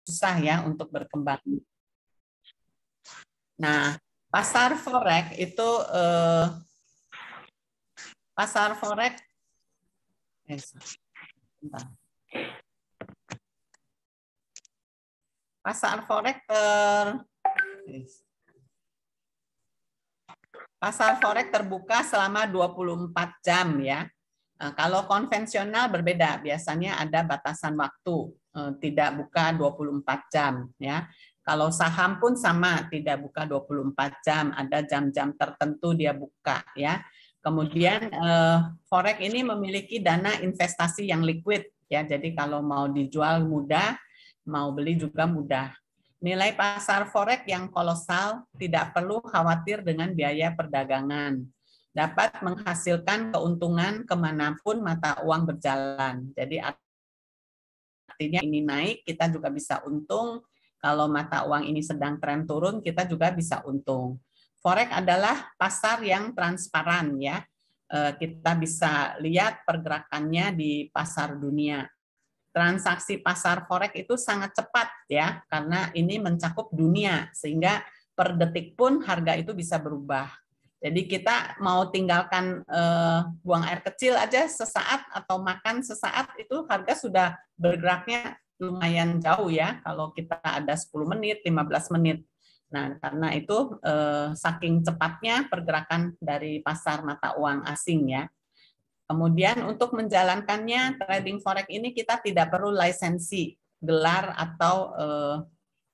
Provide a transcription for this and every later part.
susah ya untuk berkembang. Nah, pasar forex itu pasar forex pasar forex pasar forex terbuka selama 24 jam ya. Kalau konvensional berbeda, biasanya ada batasan waktu, tidak buka 24 jam ya. Kalau saham pun sama, tidak buka 24 jam, ada jam-jam tertentu dia buka ya. Kemudian forex ini memiliki dana investasi yang liquid ya. Jadi kalau mau dijual mudah, mau beli juga mudah. Nilai pasar forex yang kolosal, tidak perlu khawatir dengan biaya perdagangan. Dapat menghasilkan keuntungan kemanapun mata uang berjalan. Jadi artinya ini naik, kita juga bisa untung. Kalau mata uang ini sedang tren turun, kita juga bisa untung. Forex adalah pasar yang transparan ya. Kita bisa lihat pergerakannya di pasar dunia. Transaksi pasar forex itu sangat cepat ya, karena ini mencakup dunia sehingga per detik pun harga itu bisa berubah. Jadi kita mau tinggalkan buang air kecil aja sesaat atau makan sesaat itu harga sudah bergeraknya lumayan jauh ya, kalau kita ada 10 menit, 15 menit. Nah, karena itu saking cepatnya pergerakan dari pasar mata uang asing ya. Kemudian untuk menjalankannya trading forex ini kita tidak perlu lisensi, gelar atau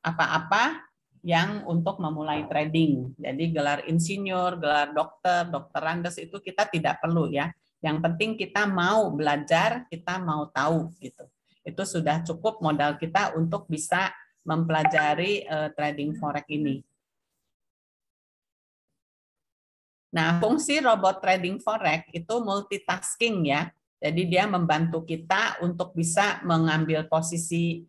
apa-apa yang untuk memulai trading. Jadi gelar insinyur, gelar dokter, dokter Andes itu kita tidak perlu ya. Yang penting kita mau belajar, kita mau tahu gitu. Itu sudah cukup modal kita untuk bisa mempelajari trading forex ini. Nah, fungsi robot trading forex itu multitasking ya. Jadi dia membantu kita untuk bisa mengambil posisi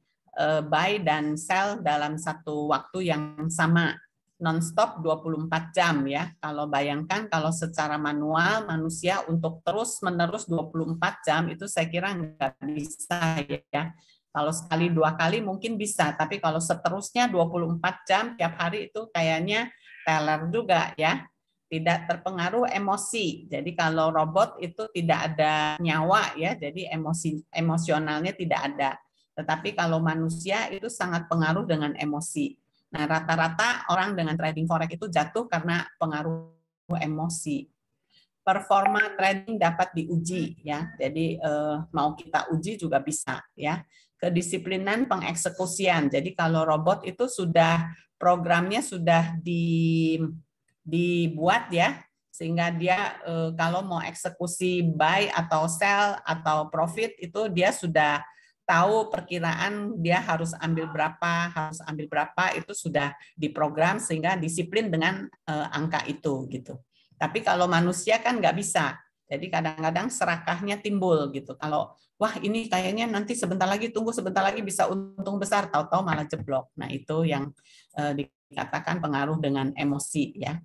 buy dan sell dalam satu waktu yang sama, non-stop 24 jam ya. Kalau bayangkan kalau secara manual manusia untuk terus-menerus 24 jam itu saya kira nggak bisa ya. Kalau sekali dua kali mungkin bisa, tapi kalau seterusnya 24 jam tiap hari itu kayaknya teller juga ya. Tidak terpengaruh emosi. Jadi kalau robot itu tidak ada nyawa ya, jadi emosionalnya tidak ada. Tetapi kalau manusia itu sangat pengaruh dengan emosi. Nah, rata-rata orang dengan trading forex itu jatuh karena pengaruh emosi. Performa trading dapat diuji ya. Jadi mau kita uji juga bisa ya. Kedisiplinan pengeksekusian. Jadi kalau robot itu sudah programnya sudah dibuat ya, sehingga dia kalau mau eksekusi buy atau sell atau profit itu dia sudah tahu perkiraan dia harus ambil berapa itu sudah diprogram sehingga disiplin dengan angka itu gitu. Tapi kalau manusia kan nggak bisa. Jadi kadang-kadang serakahnya timbul gitu. Kalau wah ini kayaknya nanti sebentar lagi tunggu sebentar lagi bisa untung besar, tahu-tahu malah jeblok. Nah itu yang dikatakan pengaruh dengan emosi ya.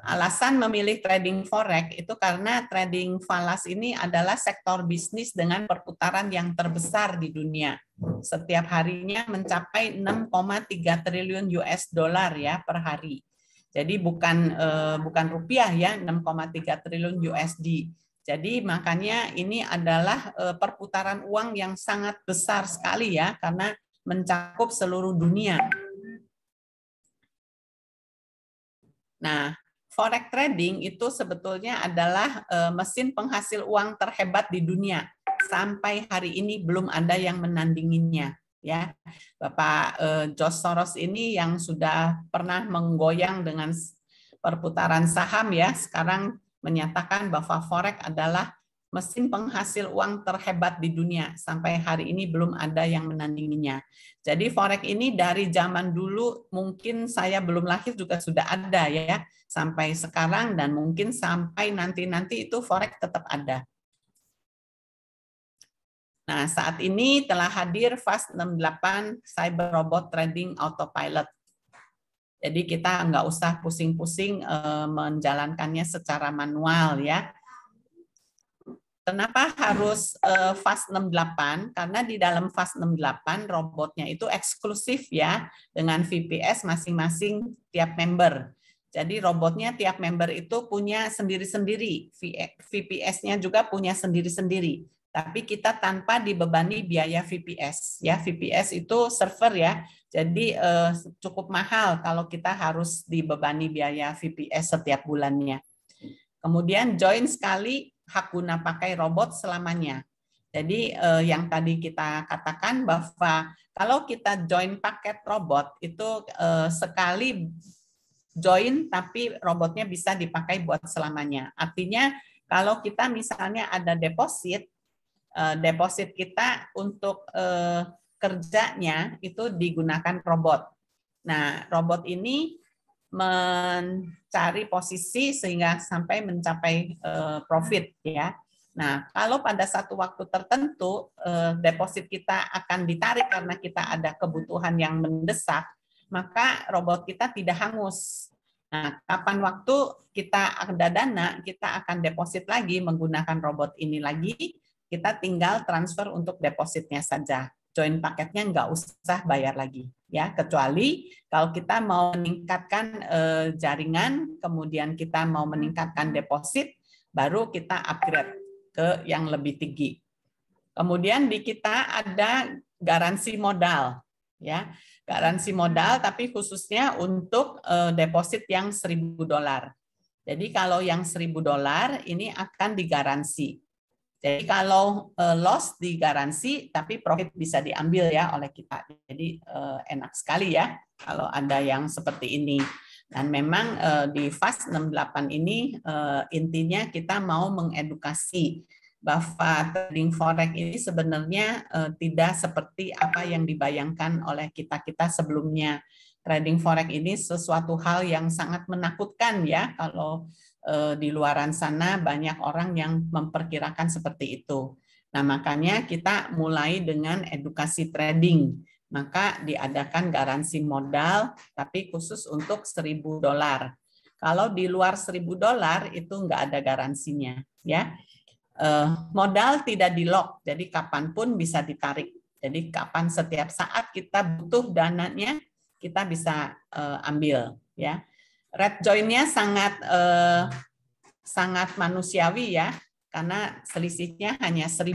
Alasan memilih trading forex itu karena trading falas ini adalah sektor bisnis dengan perputaran yang terbesar di dunia. Setiap harinya mencapai 6,3 triliun US dollar ya per hari. Jadi bukan rupiah ya, 6,3 triliun USD. Jadi makanya ini adalah perputaran uang yang sangat besar sekali ya, karena mencakup seluruh dunia. Nah, forex trading itu sebetulnya adalah mesin penghasil uang terhebat di dunia. Sampai hari ini belum ada yang menandinginya. Ya, Bapak George Soros ini yang sudah pernah menggoyang dengan perputaran saham ya, sekarang menyatakan bahwa forex adalah mesin penghasil uang terhebat di dunia. Sampai hari ini belum ada yang menandinginya. Jadi forex ini dari zaman dulu mungkin saya belum lahir juga sudah ada ya, sampai sekarang dan mungkin sampai nanti-nanti itu forex tetap ada. Nah, saat ini telah hadir FAST68 Cyber Robot Trading Autopilot. Jadi kita nggak usah pusing-pusing menjalankannya secara manual ya. Kenapa harus FAST 68? Karena di dalam FAST 68 robotnya itu eksklusif ya dengan VPS masing-masing tiap member. Jadi robotnya tiap member itu punya sendiri-sendiri, VPS-nya juga punya sendiri-sendiri. Tapi kita tanpa dibebani biaya VPS. Ya, VPS itu server ya. Jadi cukup mahal kalau kita harus dibebani biaya VPS setiap bulannya. Kemudian join sekali, hak guna pakai robot selamanya. Jadi yang tadi kita katakan bahwa kalau kita join paket robot itu sekali join tapi robotnya bisa dipakai buat selamanya. Artinya kalau kita misalnya ada deposit, deposit kita untuk kerjanya itu digunakan robot. Nah, robot ini mencari posisi sehingga sampai mencapai profit ya. Nah, kalau pada satu waktu tertentu deposit kita akan ditarik karena kita ada kebutuhan yang mendesak, maka robot kita tidak hangus. Nah, kapan waktu kita ada dana, kita akan deposit lagi menggunakan robot ini lagi, kita tinggal transfer untuk depositnya saja. Join paketnya nggak usah bayar lagi ya, kecuali kalau kita mau meningkatkan jaringan, kemudian kita mau meningkatkan deposit, baru kita upgrade ke yang lebih tinggi. Kemudian di kita ada garansi modal ya, garansi modal tapi khususnya untuk deposit yang $1.000. Jadi kalau yang $1.000 ini akan digaransi. Jadi kalau loss digaransi, tapi profit bisa diambil ya oleh kita. Jadi enak sekali ya kalau ada yang seperti ini. Dan memang di FAST 68 ini intinya kita mau mengedukasi bahwa trading forex ini sebenarnya tidak seperti apa yang dibayangkan oleh kita-kita sebelumnya. Trading forex ini sesuatu hal yang sangat menakutkan ya kalau di luaran sana banyak orang yang memperkirakan seperti itu. Nah, makanya kita mulai dengan edukasi trading. Maka diadakan garansi modal, tapi khusus untuk $1.000. Kalau di luar $1.000 itu nggak ada garansinya, ya. Modal tidak di-lock, jadi kapanpun bisa ditarik. Jadi kapan setiap saat kita butuh dananya, kita bisa ambil, ya. Red join-nya sangat manusiawi ya, karena selisihnya hanya 1.000.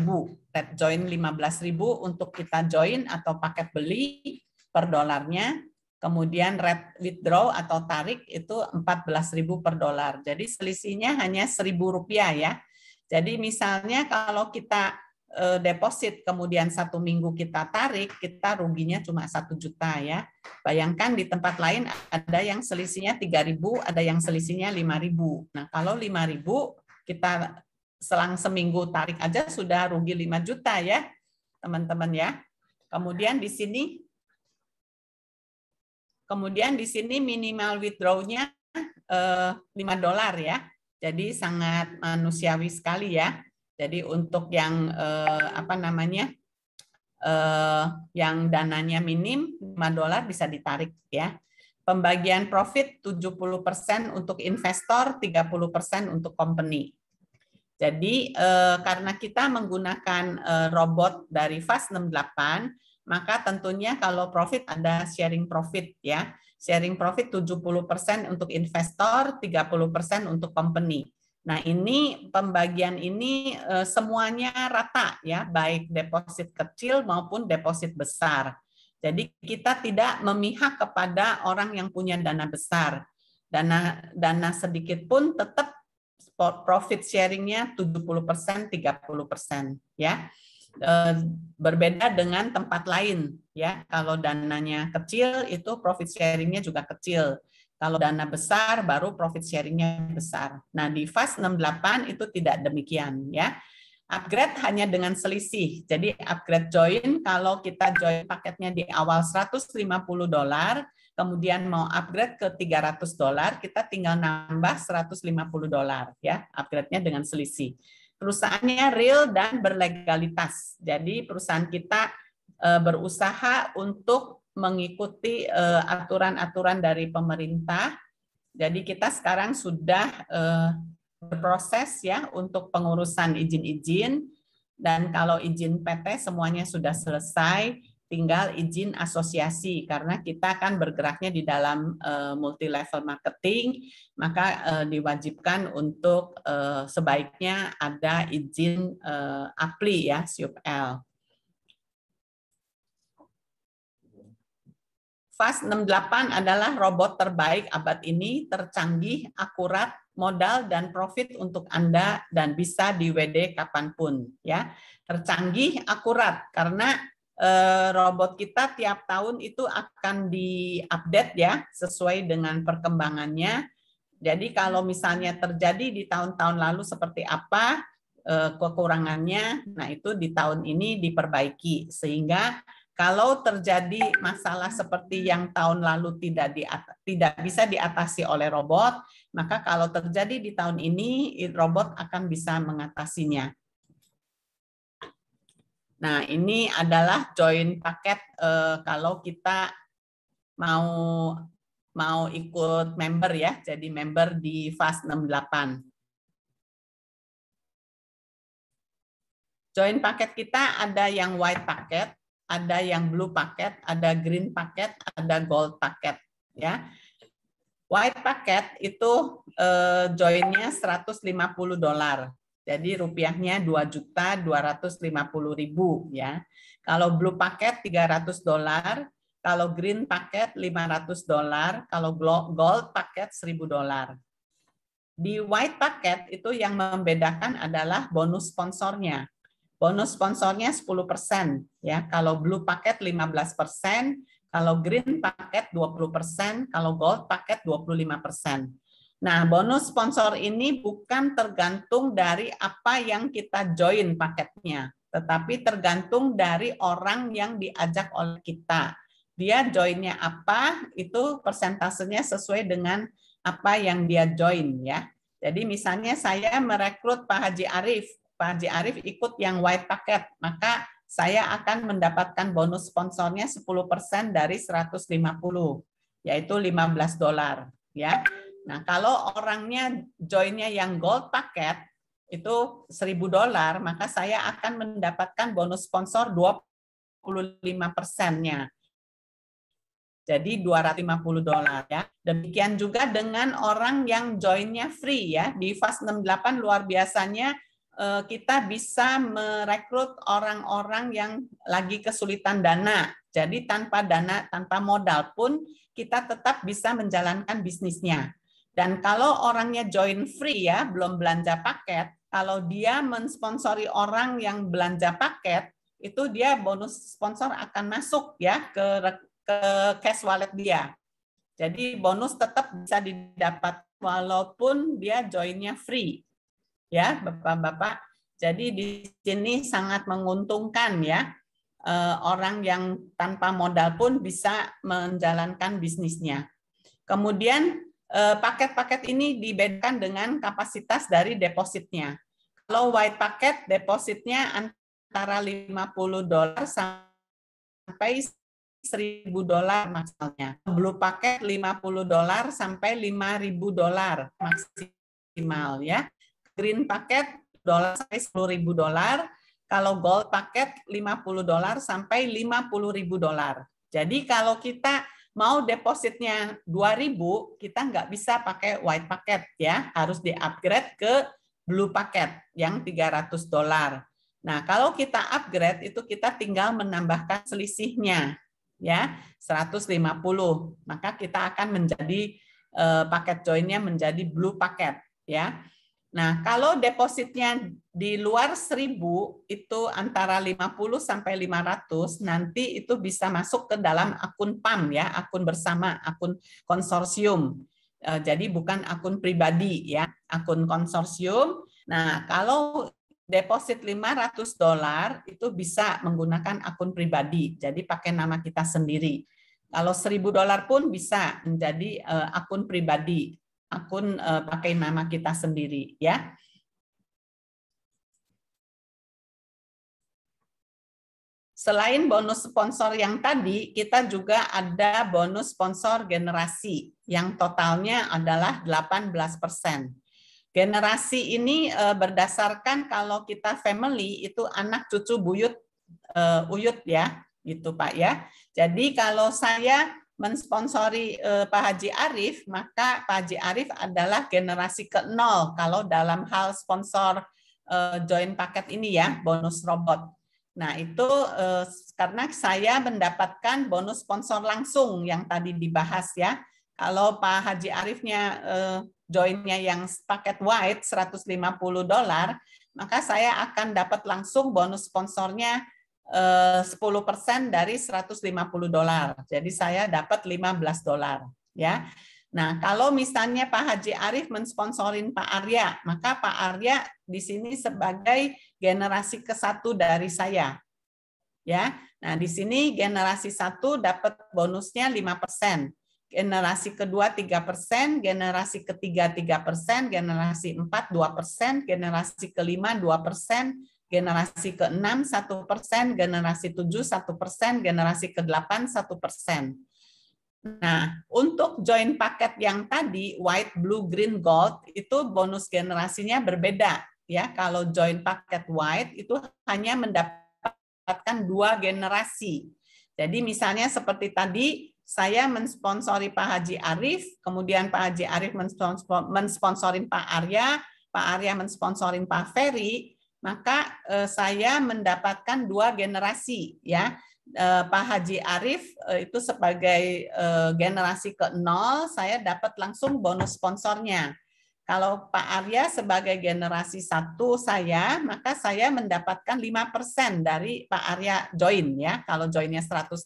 Red join 15.000 untuk kita join atau paket beli per dolarnya. Kemudian red withdraw atau tarik itu 14.000 per dolar. Jadi selisihnya hanya $1.000 ya. Jadi misalnya kalau kita deposit kemudian 1 minggu kita tarik, kita ruginya cuma 1 juta ya. Bayangkan di tempat lain ada yang selisihnya 3.000, ada yang selisihnya 5.000. Nah, kalau 5.000 kita selang seminggu tarik aja sudah rugi 5 juta ya, teman-teman ya. Kemudian di sini minimal withdraw-nya $5 ya. Jadi sangat manusiawi sekali ya. Jadi untuk yang yang dananya minim $5 bisa ditarik ya. Pembagian profit 70% untuk investor, 30% untuk company. Jadi karena kita menggunakan robot dari FAST 68, maka tentunya kalau profit ada sharing profit ya. Sharing profit 70% untuk investor, 30% untuk company. Nah, ini pembagian ini semuanya rata ya, baik deposit kecil maupun deposit besar. Jadi kita tidak memihak kepada orang yang punya dana besar. Dana sedikit pun tetap profit sharing-nya 70%, 30% ya. Berbeda dengan tempat lain ya. Kalau dananya kecil itu profit sharing-nya juga kecil. Kalau dana besar baru profit sharing-nya besar. Nah, di FAST 68 itu tidak demikian ya. Upgrade hanya dengan selisih. Jadi upgrade join kalau kita join paketnya di awal $150, kemudian mau upgrade ke $300, kita tinggal nambah $150 ya. Upgrade-nya dengan selisih. Perusahaannya real dan berlegalitas. Jadi perusahaan kita berusaha untuk mengikuti aturan-aturan dari pemerintah. Jadi kita sekarang sudah berproses ya untuk pengurusan izin-izin, dan kalau izin PT semuanya sudah selesai, tinggal izin asosiasi karena kita kan bergeraknya di dalam multi level marketing, maka diwajibkan untuk sebaiknya ada izin APLI ya, SUP-L. FAST 68 adalah robot terbaik abad ini, tercanggih, akurat, modal dan profit untuk Anda dan bisa di WD kapanpun ya. Tercanggih, akurat karena robot kita tiap tahun itu akan diupdate ya sesuai dengan perkembangannya. Jadi kalau misalnya terjadi di tahun-tahun lalu seperti apa kekurangannya, nah itu di tahun ini diperbaiki sehingga kalau terjadi masalah seperti yang tahun lalu tidak bisa diatasi oleh robot, maka kalau terjadi di tahun ini robot akan bisa mengatasinya. Nah, ini adalah join paket kalau kita mau ikut member ya, jadi member di FAST 68. Join paket kita ada yang white paket, ada yang blue paket, ada green paket, ada gold paket ya. White paket itu joinnya $150. Jadi rupiahnya 2.250.000 ya. Kalau blue paket $300, kalau green paket $500, kalau gold paket $1.000. Di white paket itu yang membedakan adalah bonus sponsornya. Bonus sponsornya 10% ya. Kalau blue paket 15%, kalau green paket 20%, kalau gold paket 25%. Nah, bonus sponsor ini bukan tergantung dari apa yang kita join paketnya, tetapi tergantung dari orang yang diajak oleh kita. Dia joinnya apa, itu persentasenya sesuai dengan apa yang dia join ya. Jadi misalnya saya merekrut Pak Haji Arif, Pak Haji Arif ikut yang white packet, maka saya akan mendapatkan bonus sponsornya 10% dari 150, yaitu $15 ya. Nah, kalau orangnya joinnya yang gold packet itu $1.000, maka saya akan mendapatkan bonus sponsor 25%-nya. Jadi $250 ya. Demikian juga dengan orang yang joinnya free ya. Di FAST 68 luar biasanya kita bisa merekrut orang-orang yang lagi kesulitan dana. Jadi tanpa dana, tanpa modal pun kita tetap bisa menjalankan bisnisnya. Dan kalau orangnya join free ya, belum belanja paket, kalau dia mensponsori orang yang belanja paket, itu dia bonus sponsor akan masuk ya ke cash wallet dia. Jadi bonus tetap bisa didapat walaupun dia joinnya free. Ya, Bapak-bapak. Jadi di sini sangat menguntungkan ya. Orang yang tanpa modal pun bisa menjalankan bisnisnya. Kemudian paket-paket ini dibedakan dengan kapasitas dari depositnya. Kalau white paket depositnya antara $50 sampai $1.000 maksimalnya. Blue paket $50 sampai $5.000 maksimal ya. Green paket sampai $10.000. Kalau gold paket $50 sampai $50.000. Jadi kalau kita mau depositnya 2.000, kita nggak bisa pakai white packet ya, harus di-upgrade ke blue packet yang $300. Nah, kalau kita upgrade itu kita tinggal menambahkan selisihnya ya, 150. Maka kita akan menjadi paket joinnya menjadi blue packet ya. Nah, kalau depositnya di luar 1.000 itu antara 50 sampai 500, nanti itu bisa masuk ke dalam akun PAM ya, akun bersama, akun konsorsium. Jadi bukan akun pribadi ya, akun konsorsium. Nah, kalau deposit $500 itu bisa menggunakan akun pribadi, jadi pakai nama kita sendiri. Kalau $1.000 pun bisa menjadi akun pribadi. Akun pakai nama kita sendiri ya. Selain bonus sponsor yang tadi, kita juga ada bonus sponsor generasi yang totalnya adalah 18%. generasi ini berdasarkan kalau kita family itu anak cucu buyut uyut ya, gitu Pak ya. Jadi kalau saya mensponsori Pak Haji Arief, maka Pak Haji Arief adalah generasi ke-0 kalau dalam hal sponsor join paket ini ya, bonus robot. Nah, itu karena saya mendapatkan bonus sponsor langsung yang tadi dibahas ya. Kalau Pak Haji Ariefnya joinnya yang paket white $150, maka saya akan dapat langsung bonus sponsornya 10% dari $150. Jadi saya dapat $15 ya. Nah, kalau misalnya Pak Haji Arief mensponsorin Pak Arya, maka Pak Arya di sini sebagai generasi ke-1 dari saya. Ya. Nah, di sini generasi 1 dapat bonusnya 5%. Generasi kedua 3%, generasi ketiga 3%, generasi 4 2%, generasi kelima 2%, generasi ke-6 1%, generasi 7 1%, generasi ke-8 1%. Nah, untuk join paket yang tadi white, blue, green, gold itu bonus generasinya berbeda ya. Kalau join paket white itu hanya mendapatkan 2 generasi. Jadi misalnya seperti tadi saya mensponsori Pak Haji Arief, kemudian Pak Haji Arief mensponsorin Pak Arya mensponsorin Pak Ferry, maka saya mendapatkan 2 generasi ya. Pak Haji Arief itu sebagai generasi ke-0, saya dapat langsung bonus sponsornya. Kalau Pak Arya sebagai generasi 1 saya, maka saya mendapatkan 5% dari Pak Arya join ya. Kalau joinnya $150,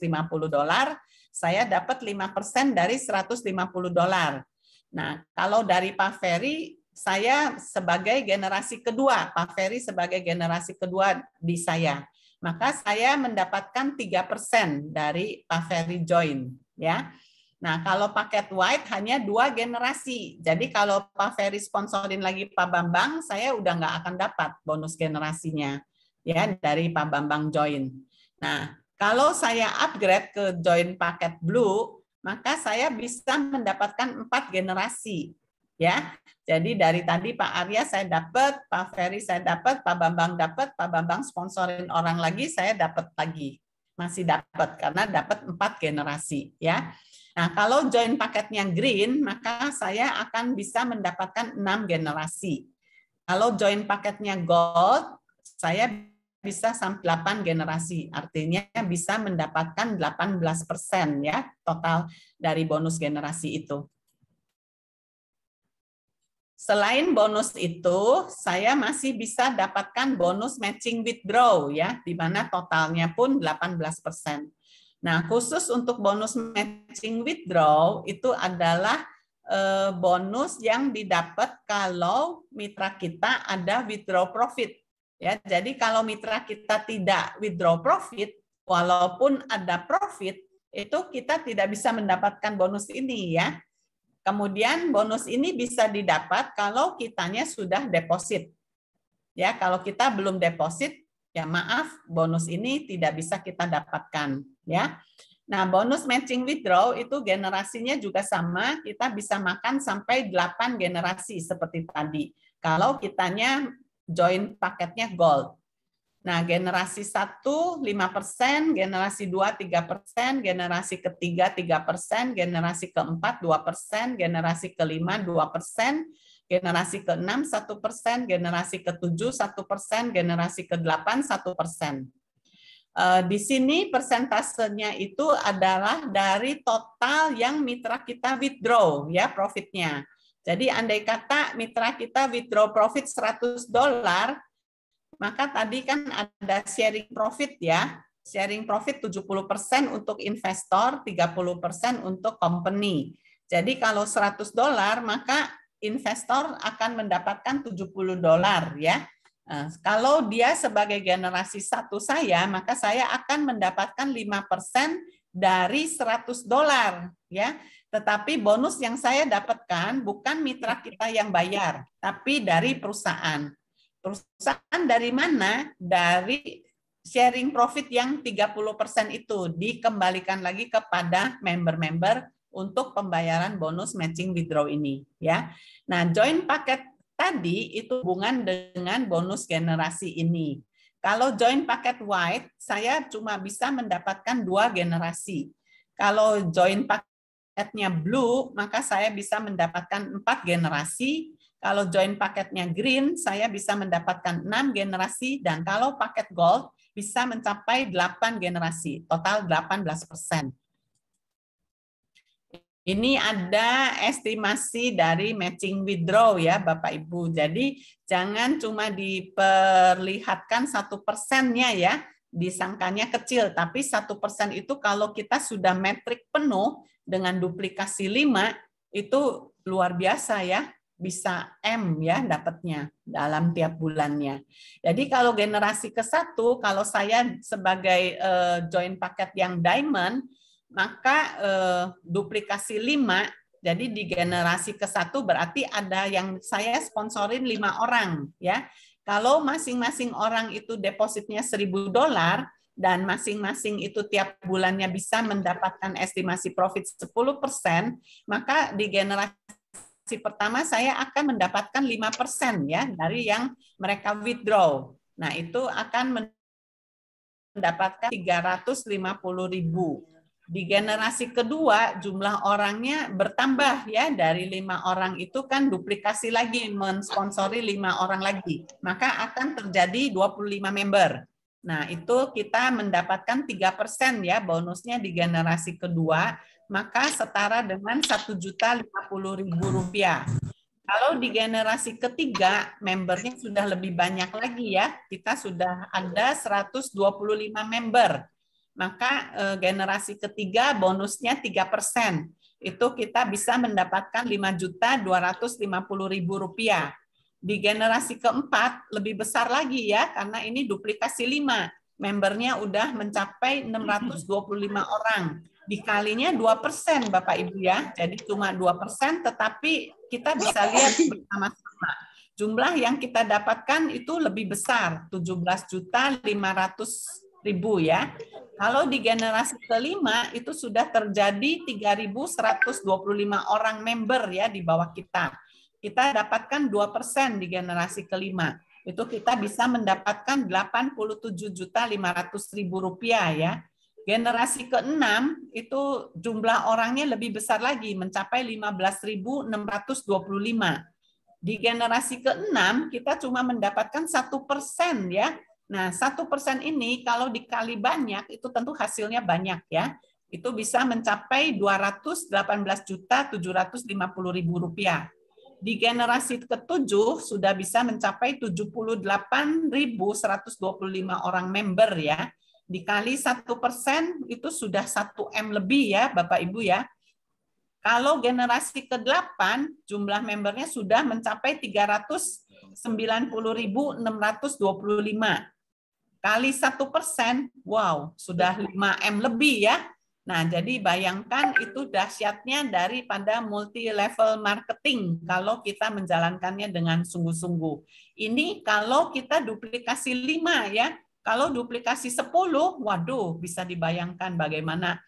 saya dapat 5% dari $150. Nah, kalau dari Pak Ferry, saya sebagai generasi kedua, Pak Ferry sebagai generasi kedua di saya. Maka saya mendapatkan 3% dari Pak Ferry join ya. Nah, kalau paket white hanya 2 generasi. Jadi kalau Pak Ferry sponsorin lagi Pak Bambang, saya udah nggak akan dapat bonus generasinya ya dari Pak Bambang join. Nah, kalau saya upgrade ke join paket blue, maka saya bisa mendapatkan 4 generasi ya. Jadi dari tadi Pak Arya saya dapat, Pak Ferry saya dapat, Pak Bambang dapat, Pak Bambang sponsorin orang lagi, saya dapat lagi. Masih dapat karena dapat 4 generasi ya. Nah, kalau join paketnya green, maka saya akan bisa mendapatkan 6 generasi. Kalau join paketnya gold, saya bisa sampai 8 generasi. Artinya bisa mendapatkan 18% ya total dari bonus generasi itu. Selain bonus itu, saya masih bisa dapatkan bonus matching withdraw ya, di mana totalnya pun 18%. Nah, khusus untuk bonus matching withdraw itu adalah bonus yang didapat kalau mitra kita ada withdraw profit. Ya, jadi kalau mitra kita tidak withdraw profit, walaupun ada profit, itu kita tidak bisa mendapatkan bonus ini ya. Kemudian bonus ini bisa didapat kalau kitanya sudah deposit. Ya, kalau kita belum deposit, ya maaf, bonus ini tidak bisa kita dapatkan, ya. Nah, bonus matching withdraw itu generasinya juga sama, kita bisa makan sampai 8 generasi seperti tadi. Kalau kitanya join paketnya gold. Nah, generasi 1 5%, generasi 2 3%, generasi ketiga 3%, generasi keempat 2%, generasi kelima 2%, generasi ke-6 1%, generasi ke-7 1%, generasi ke-8 1%. Di sini persentasenya itu adalah dari total yang mitra kita withdraw ya profitnya. Jadi andai kata mitra kita withdraw profit $100, maka tadi kan ada sharing profit ya. Sharing profit 70% untuk investor, 30% untuk company. Jadi kalau $100 maka investor akan mendapatkan $70 ya. Nah, kalau dia sebagai generasi 1 saya, maka saya akan mendapatkan 5% dari $100 ya. Tetapi bonus yang saya dapatkan bukan mitra kita yang bayar, tapi dari perusahaan. Perusahaan dari mana? Dari sharing profit yang 30% itu dikembalikan lagi kepada member-member untuk pembayaran bonus matching withdraw ini ya. Nah, join paket tadi itu hubungan dengan bonus generasi ini. Kalau join paket white, saya cuma bisa mendapatkan 2 generasi. Kalau join paketnya blue, maka saya bisa mendapatkan 4 generasi. Kalau join paketnya green, saya bisa mendapatkan 6 generasi. Dan kalau paket gold, bisa mencapai 8 generasi, total 18%. Ini ada estimasi dari matching withdraw ya Bapak Ibu. Jadi jangan cuma diperlihatkan 1%-nya ya, disangkanya kecil, tapi 1% itu kalau kita sudah metrik penuh dengan duplikasi 5, itu luar biasa ya, bisa M ya dapatnya dalam tiap bulannya. Jadi kalau generasi ke-1, kalau saya sebagai join paket yang diamond, maka duplikasi 5, jadi di generasi ke-1 berarti ada yang saya sponsorin 5 orang ya. Kalau masing-masing orang itu depositnya $1.000 dan masing-masing itu tiap bulannya bisa mendapatkan estimasi profit 10%, maka di generasi pertama saya akan mendapatkan 5% ya dari yang mereka withdraw. Nah, itu akan mendapatkan 350.000. Di generasi kedua jumlah orangnya bertambah ya, dari 5 orang itu kan duplikasi lagi, mensponsori 5 orang lagi, maka akan terjadi 25 member. Nah, itu kita mendapatkan 3% ya bonusnya di generasi kedua, maka setara dengan Rp1.050.000. Kalau di generasi ketiga, membernya sudah lebih banyak lagi ya. Kita sudah ada 125 member. Maka generasi ketiga bonusnya 3%. Itu kita bisa mendapatkan Rp5.250.000. Di generasi keempat lebih besar lagi ya, karena ini duplikasi 5. Membernya udah mencapai 625 orang. Dikalinya 2% Bapak Ibu ya. Jadi cuma 2%, tetapi kita bisa lihat bersama-sama. Jumlah yang kita dapatkan itu lebih besar, 17.500.000 ya. Kalau di generasi kelima itu sudah terjadi 3.125 orang member ya di bawah kita. Kita dapatkan 2% di generasi kelima. Itu kita bisa mendapatkan Rp87.500.000 ya. Generasi ke-6 itu jumlah orangnya lebih besar lagi, mencapai 15.625. Di generasi ke-6 kita cuma mendapatkan 1% ya. Nah, 1% ini kalau dikali banyak, itu tentu hasilnya banyak ya. Itu bisa mencapai Rp218.750.000. Di generasi ke-7 sudah bisa mencapai 78.125 orang member ya. Dikali 1% itu sudah 1M lebih ya Bapak Ibu ya. Kalau generasi ke-8 jumlah membernya sudah mencapai 390.625. Kali 1%, wow, sudah 5M lebih ya. Nah, jadi bayangkan itu dahsyatnya daripada multi level marketing kalau kita menjalankannya dengan sungguh-sungguh. Ini kalau kita duplikasi 5 ya. Kalau duplikasi 10, waduh, bisa dibayangkan bagaimana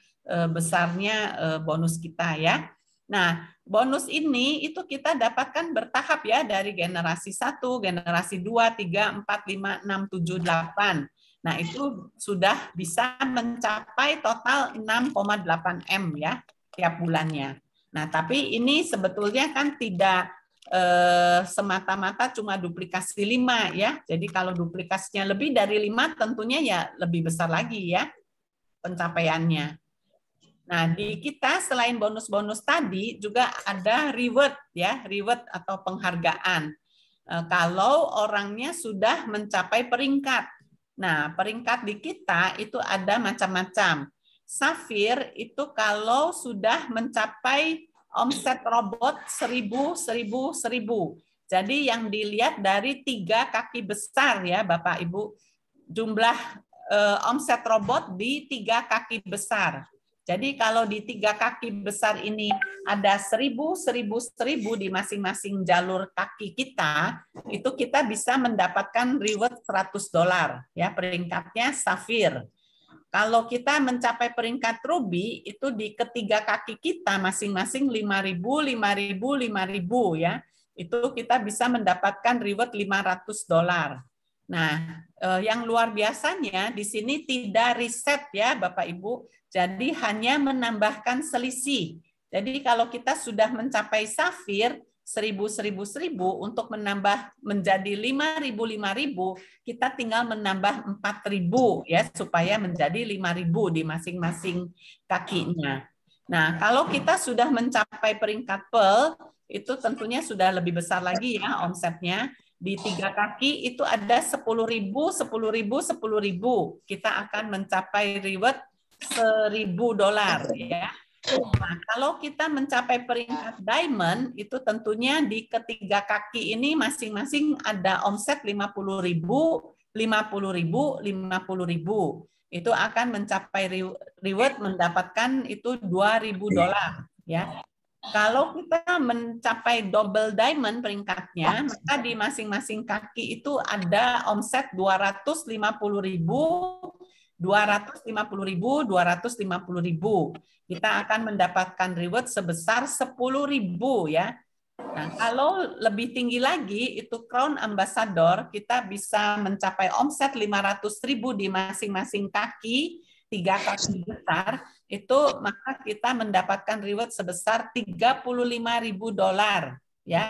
besarnya bonus kita ya. Nah, bonus ini itu kita dapatkan bertahap ya, dari generasi 1, generasi 2, 3, 4, 5, 6, 7, 8. Nah, itu sudah bisa mencapai total 6,8M ya tiap bulannya. Nah, tapi ini sebetulnya kan tidak semata-mata cuma duplikasi 5 ya. Jadi kalau duplikasinya lebih dari 5 tentunya ya lebih besar lagi ya pencapaiannya. Nah, di kita selain bonus-bonus tadi juga ada reward ya, reward atau penghargaan. Kalau orangnya sudah mencapai peringkat. Nah, peringkat di kita itu ada macam-macam. Safir itu kalau sudah mencapai omset robot 1.000, 1.000, 1.000. Jadi yang dilihat dari 3 kaki besar ya Bapak Ibu, jumlah omset robot di 3 kaki besar. Jadi kalau di 3 kaki besar ini ada 1.000, 1.000, 1.000 di masing-masing jalur kaki kita, itu kita bisa mendapatkan reward $100 ya, peringkatnya Safir. Kalau kita mencapai peringkat Ruby, itu di ketiga kaki kita masing-masing 5.000, 5.000, 5.000 ya. itu kita bisa mendapatkan reward $500. Nah, yang luar biasanya di sini tidak riset ya Bapak Ibu, jadi hanya menambahkan selisih. Jadi kalau kita sudah mencapai safir 1.000 untuk menambah menjadi 5.000 kita tinggal menambah 4.000 ya supaya menjadi 5.000 di masing-masing kakinya. Nah, kalau kita sudah mencapai peringkat pearl, itu tentunya sudah lebih besar lagi ya omsetnya. Di 3 kaki itu ada 10.000, 10.000, 10.000. Kita akan mencapai reward $1.000 ya. Nah, kalau kita mencapai peringkat diamond, itu tentunya di ketiga kaki ini masing-masing ada omset 50.000, 50.000, 50.000. Itu akan mencapai reward mendapatkan itu $2.000 ya. Kalau kita mencapai double diamond peringkatnya, maka di masing-masing kaki itu ada omset 250.000, 250.000, 250.000. Kita akan mendapatkan reward sebesar 10.000 ya. Nah, kalau lebih tinggi lagi itu Crown Ambassador, kita bisa mencapai omset 500.000 di masing-masing kaki, 3 kaki besar, itu maka kita mendapatkan reward sebesar $35.000 ya.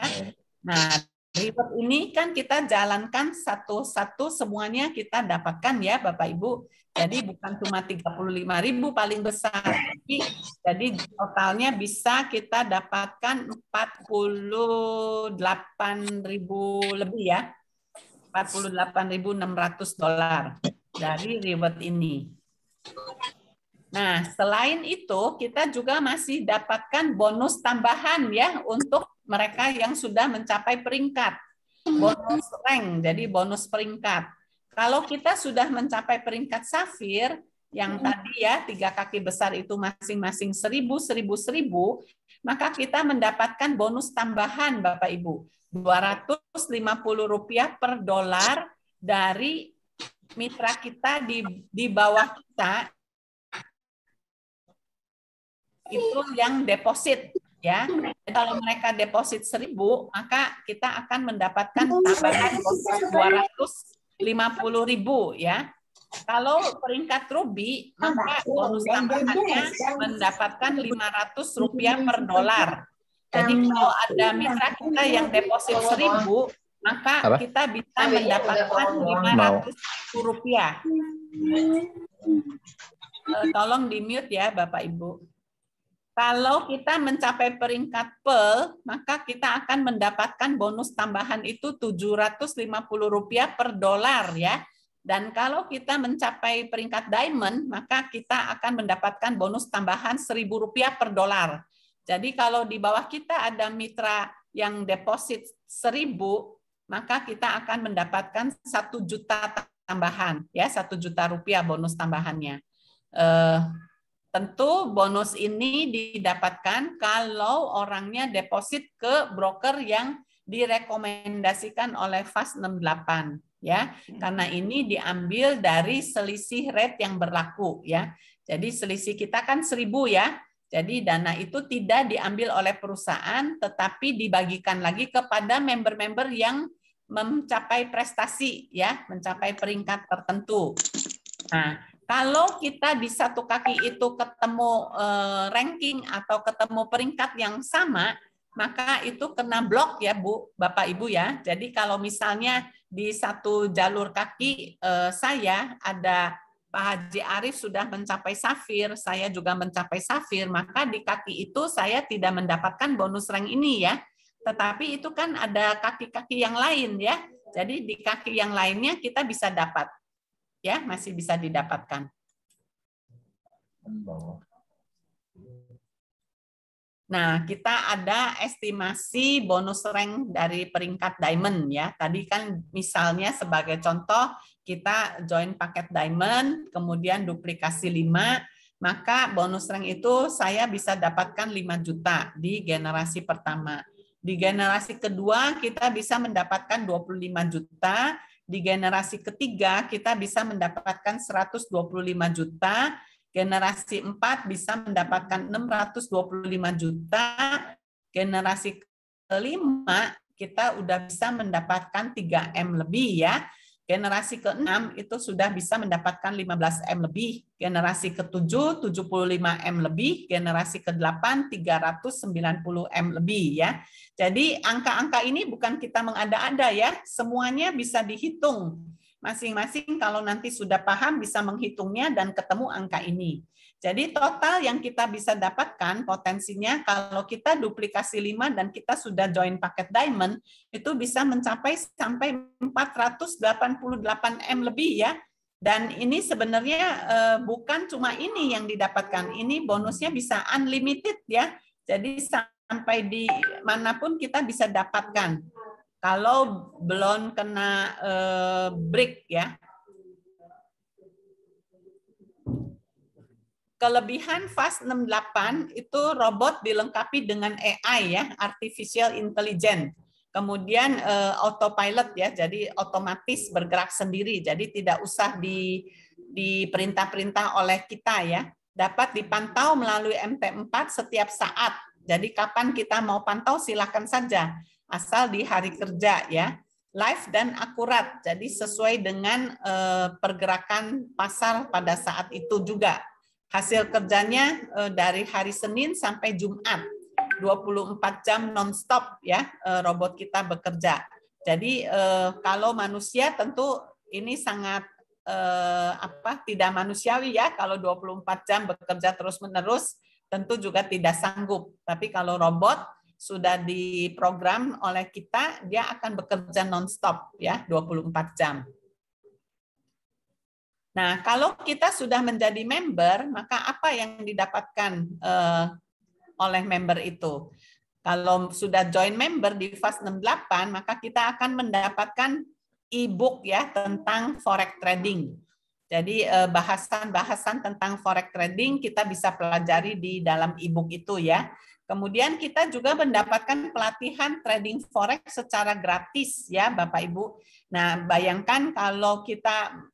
Nah, reward ini kan kita jalankan satu-satu semuanya kita dapatkan ya Bapak Ibu. Jadi bukan cuma 35.000 paling besar, jadi totalnya bisa kita dapatkan 48.000 lebih ya. $48.600 dari reward ini. Nah, selain itu kita juga masih dapatkan bonus tambahan ya untuk mereka yang sudah mencapai peringkat. Bonus rank, jadi bonus peringkat. Kalau kita sudah mencapai peringkat safir, yang tadi ya 3 kaki besar itu masing-masing 1.000, 1.000, 1.000, maka kita mendapatkan bonus tambahan Bapak Ibu, $250 per dolar dari mitra kita di bawah kita itu yang deposit ya. Kalau mereka deposit 1.000, maka kita akan mendapatkan tambahan bonus 250.000 ya. Kalau peringkat ruby, maka bonus tambahannya mendapatkan $500 per dolar. Jadi kalau ada mitra kita yang deposit 1.000, maka kita bisa mendapatkan $500. Tolong di-mute ya Bapak Ibu. Kalau kita mencapai peringkat pearl, maka kita akan mendapatkan bonus tambahan itu $750 per dolar ya. Dan kalau kita mencapai peringkat diamond, maka kita akan mendapatkan bonus tambahan $1.000 per dolar. Jadi kalau di bawah kita ada mitra yang deposit 1.000, maka kita akan mendapatkan 1 juta tambahan ya, 1 juta rupiah bonus tambahannya. Tentu bonus ini didapatkan kalau orangnya deposit ke broker yang direkomendasikan oleh FAS 68 ya. Karena ini diambil dari selisih rate yang berlaku ya. Jadi selisih kita kan 1.000 ya. Jadi dana itu tidak diambil oleh perusahaan tetapi dibagikan lagi kepada member-member yang mencapai prestasi ya, mencapai peringkat tertentu. Nah, kalau kita di satu kaki itu ketemu ranking atau ketemu peringkat yang sama, maka itu kena blok ya Bu, Bapak Ibu ya. Jadi kalau misalnya di satu jalur kaki saya ada Pak Haji Arif sudah mencapai safir, saya juga mencapai safir, maka di kaki itu saya tidak mendapatkan bonus rank ini ya. Tetapi itu kan ada kaki-kaki yang lain ya. Jadi di kaki yang lainnya kita bisa dapat. Ya, masih bisa didapatkan. Nah, kita ada estimasi bonus rank dari peringkat diamond ya. Tadi kan misalnya sebagai contoh kita join paket diamond, kemudian duplikasi 5, maka bonus rank itu saya bisa dapatkan 5 juta di generasi pertama. Di generasi kedua kita bisa mendapatkan 25 juta. Di generasi ketiga kita bisa mendapatkan 125 juta, generasi 4 bisa mendapatkan 625 juta, generasi kelima kita udah bisa mendapatkan 3M lebih ya. Generasi ke-6 itu sudah bisa mendapatkan 15M lebih, generasi ke-7 75M lebih, generasi ke-8 390M lebih ya. Jadi angka-angka ini bukan kita mengada-ada ya, semuanya bisa dihitung. Masing-masing kalau nanti sudah paham bisa menghitungnya dan ketemu angka ini. Jadi total yang kita bisa dapatkan potensinya kalau kita duplikasi 5 dan kita sudah join paket diamond, itu bisa mencapai sampai 488M lebih ya. Dan ini sebenarnya bukan cuma ini yang didapatkan, ini bonusnya bisa unlimited ya. Jadi sampai di manapun kita bisa dapatkan. Kalau belum kena break ya. Kelebihan FAST 68 itu robot dilengkapi dengan AI ya, artificial intelligence. Kemudian autopilot ya, jadi otomatis bergerak sendiri. Jadi tidak usah diperintah-perintah oleh kita ya. Dapat dipantau melalui MT4 setiap saat. Jadi kapan kita mau pantau silakan saja, asal di hari kerja ya. Live dan akurat, jadi sesuai dengan pergerakan pasar pada saat itu juga. Hasil kerjanya dari hari Senin sampai Jumat, 24 jam non-stop ya robot kita bekerja. Jadi kalau manusia tentu ini sangat tidak manusiawi ya, kalau 24 jam bekerja terus-menerus tentu juga tidak sanggup. Tapi kalau robot sudah diprogram oleh kita, dia akan bekerja non-stop ya 24 jam. Nah, kalau kita sudah menjadi member, maka apa yang didapatkan oleh member itu? Kalau sudah join member di FAST 68, maka kita akan mendapatkan e-book ya tentang forex trading. Jadi bahasan-bahasan tentang forex trading kita bisa pelajari di dalam e-book itu ya. Kemudian kita juga mendapatkan pelatihan trading forex secara gratis ya Bapak Ibu. Nah, bayangkan kalau kita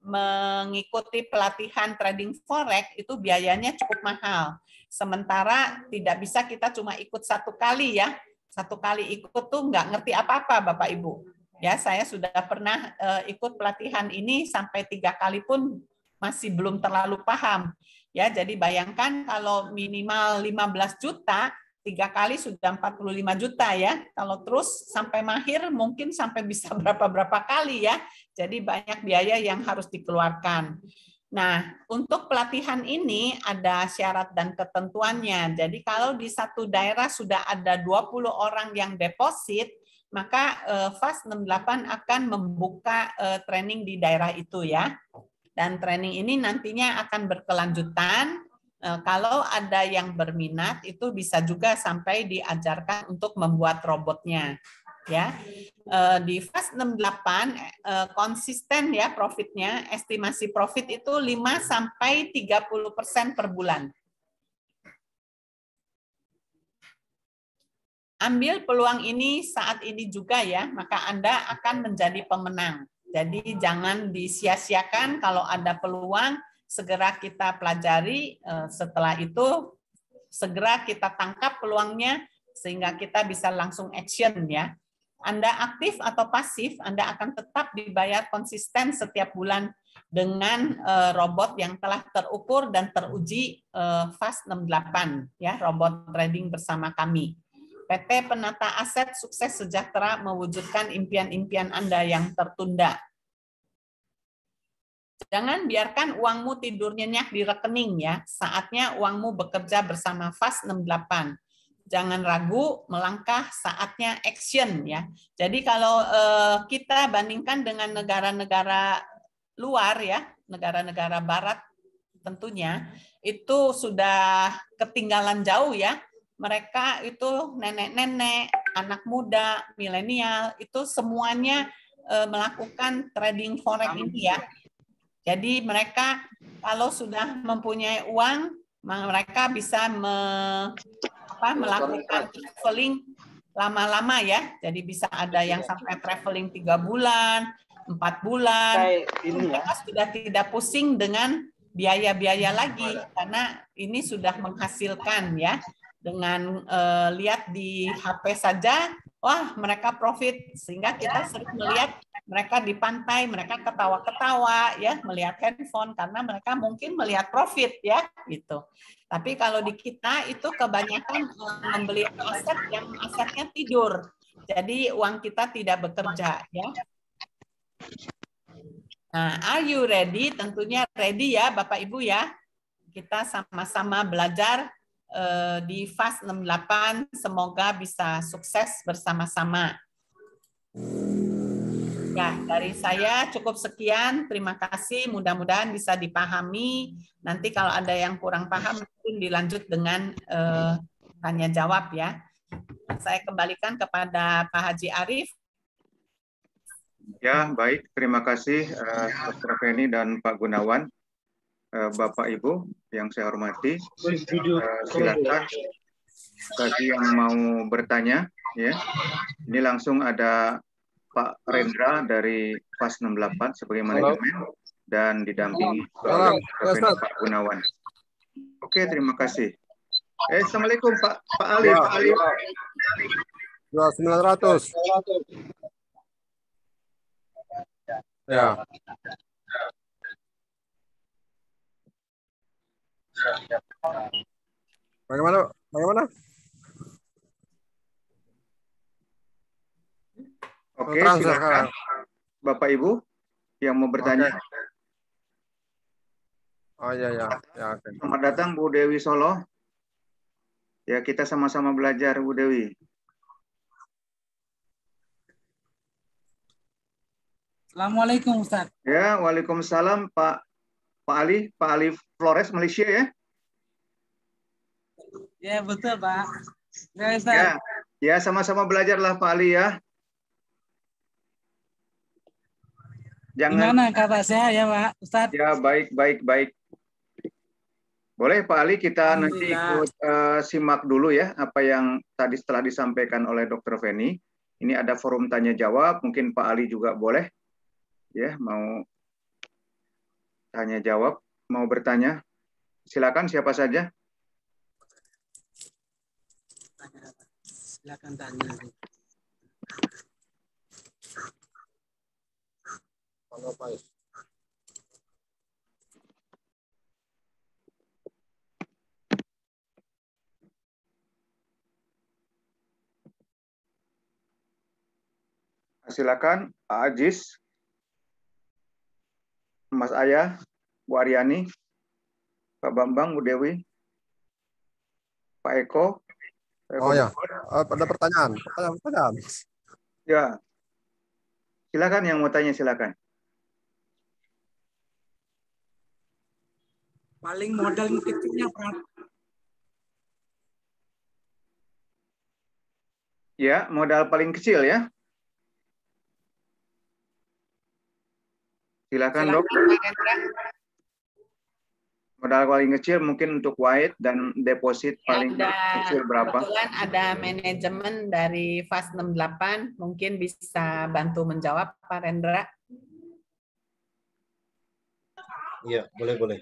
mengikuti pelatihan trading forex itu biayanya cukup mahal. Sementara tidak bisa kita cuma ikut satu kali ya. Satu kali ikut tuh nggak ngerti apa-apa Bapak Ibu. Ya, saya sudah pernah ikut pelatihan ini sampai 3 kali pun masih belum terlalu paham. Ya, jadi bayangkan kalau minimal 15 juta, 3 kali sudah 45 juta ya. Kalau terus sampai mahir mungkin sampai bisa berapa-berapa kali ya. Jadi banyak biaya yang harus dikeluarkan. Nah, untuk pelatihan ini ada syarat dan ketentuannya. Jadi kalau di satu daerah sudah ada 20 orang yang deposit, maka FAST 68 akan membuka training di daerah itu ya. Dan training ini nantinya akan berkelanjutan. Kalau ada yang berminat itu bisa juga sampai diajarkan untuk membuat robotnya ya. Di FAST 68 konsisten ya profitnya, estimasi profit itu 5 sampai 30% per bulan. Ambil peluang ini saat ini juga ya, maka Anda akan menjadi pemenang. Jadi jangan disia-siakan, kalau ada peluang segera kita pelajari, setelah itu segera kita tangkap peluangnya sehingga kita bisa langsung action ya. Anda aktif atau pasif, Anda akan tetap dibayar konsisten setiap bulan dengan robot yang telah terukur dan teruji FAST 68 ya, robot trading bersama kami. PT Penata Aset sukses sejahtera mewujudkan impian-impian Anda yang tertunda. Jangan biarkan uangmu tidur nyenyak di rekening ya. Saatnya uangmu bekerja bersama FAST 68. Jangan ragu, melangkah, saatnya action ya. Jadi kalau kita bandingkan dengan negara-negara luar ya, negara-negara barat tentunya itu sudah ketinggalan jauh ya. Mereka itu nenek-nenek, anak muda, milenial, itu semuanya melakukan trading forex ini ya. Jadi mereka kalau sudah mempunyai uang, mereka bisa melakukan traveling lama-lama ya. Jadi bisa ada yang sampai traveling 3 bulan, 4 bulan. Mereka sudah tidak pusing dengan biaya-biaya lagi karena ini sudah menghasilkan ya. Dengan lihat di HP saja wah mereka profit, sehingga kita sering melihat mereka di pantai, mereka ketawa-ketawa ya, melihat handphone karena mereka mungkin melihat profit ya gitu. Tapi kalau di kita itu kebanyakan membeli aset yang asetnya tidur. Jadi uang kita tidak bekerja ya. Nah, are you ready? Tentunya ready ya Bapak Ibu ya. Kita sama-sama belajar di FAS 68, semoga bisa sukses bersama-sama. Ya, dari saya cukup sekian. Terima kasih. Mudah-mudahan bisa dipahami. Nanti kalau ada yang kurang paham, mungkin dilanjut dengan tanya jawab ya. Saya kembalikan kepada Pak Haji Arief. Ya, baik. Terima kasih Dr. Feni dan Pak Gunawan. Bapak Ibu yang saya hormati, silakan bagi yang mau bertanya ya. Ini langsung ada Pak Rendra dari FAS 68 sebagai manajemen dan didampingi oleh Pak Gunawan. Oke, terima kasih. Assalamualaikum Pak Ali. Pak Ali. 900. Ya. Bagaimana? Oke, silakan Bapak Ibu yang mau bertanya. Oh iya ya. Okay. Selamat datang Bu Dewi Solo. Ya, kita sama-sama belajar Bu Dewi. Assalamualaikum Ustaz. Ya, waalaikumsalam Pak Ali Flores Malaysia ya. Ya betul Pak. Ya, Ustaz. Ya, sama-sama belajarlah Pak Ali ya. Gimana kabar saya ya Pak Ustaz? Ya, baik. Boleh Pak Ali, kita nanti ikut simak dulu ya apa yang tadi setelah disampaikan oleh Dr. Feni. Ini ada forum tanya jawab, mungkin Pak Ali juga boleh ya mau tanya jawab, mau bertanya. Silakan siapa saja. Silakan tanya. Halo Pak. Silakan Pak Ajis, Mas Ayah, Bu Aryani, Pak Bambang, Bu Dewi, Pak Eko. Oh ya, ada pertanyaan. Ya, silakan yang mau tanya silakan. Paling modal kecilnya berapa? Ya, modal paling kecil ya. Silakan Dok. Modal paling kecil mungkin untuk white dan deposit paling kecil berapa? Kebetulan ada manajemen dari FAS 68, mungkin bisa bantu menjawab Pak Rendra. Iya, boleh.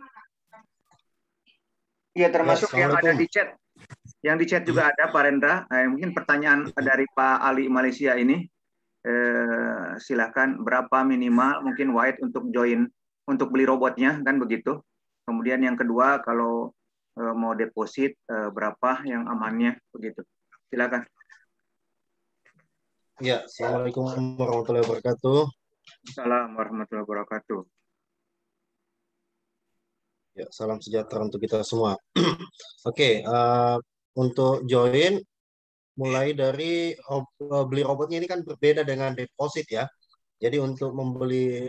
Iya, termasuk yang ada di chat. Yang di chat juga ada Pak Rendra. Mungkin pertanyaan dari Pak Ali Malaysia ini. Silakan berapa minimal mungkin white untuk join untuk beli robotnya kan begitu. Kemudian yang kedua kalau mau deposit berapa yang amannya begitu. Silakan. Ya, Assalamualaikum warahmatullahi wabarakatuh. Assalamualaikum warahmatullahi wabarakatuh. Ya, salam sejahtera untuk kita semua. Oke, untuk join mulai dari beli robotnya ini kan berbeda dengan deposit ya. Jadi untuk membeli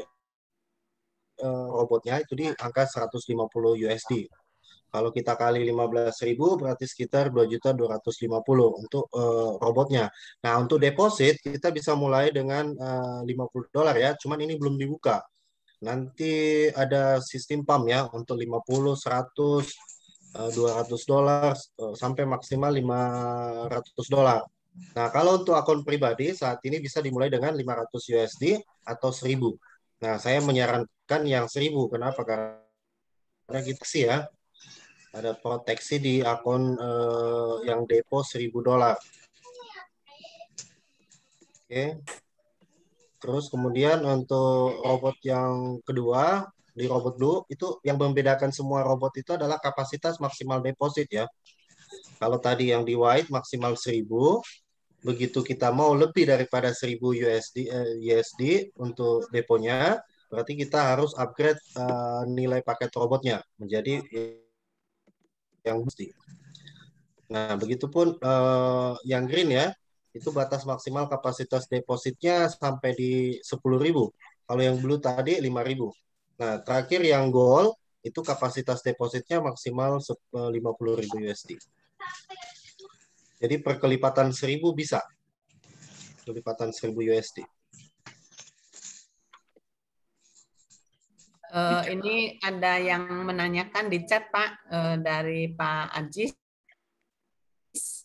robotnya itu di angka 150 USD. Kalau kita kali 15.000 berarti sekitar 2.250.000 untuk robotnya. Nah, untuk deposit kita bisa mulai dengan $50 ya, cuman ini belum dibuka. Nanti ada sistem pump ya untuk 50, 100, $200 sampai maksimal $500. Nah, kalau untuk akun pribadi saat ini bisa dimulai dengan 500 USD atau 1.000. Nah, saya menyarankan yang 1.000. Kenapa? Karena gitu sih ya. Ada proteksi di akun yang depo $1.000. Oke. Terus kemudian untuk robot yang kedua, di robot blue itu yang membedakan semua robot itu adalah kapasitas maksimal deposit ya. Kalau tadi yang di white maksimal 1000, begitu kita mau lebih daripada 1000 USD untuk deponya, berarti kita harus upgrade nilai paket robotnya menjadi yang mesti. Nah, begitupun yang green ya, itu batas maksimal kapasitas depositnya sampai di 10.000. Kalau yang blue tadi 5.000. Nah, terakhir yang gold itu kapasitas depositnya maksimal 50.000 USD. Jadi perkelipatan 1000 bisa. Kelipatan 1000 USD. Ini ada yang menanyakan di chat Pak, dari Pak Ajis.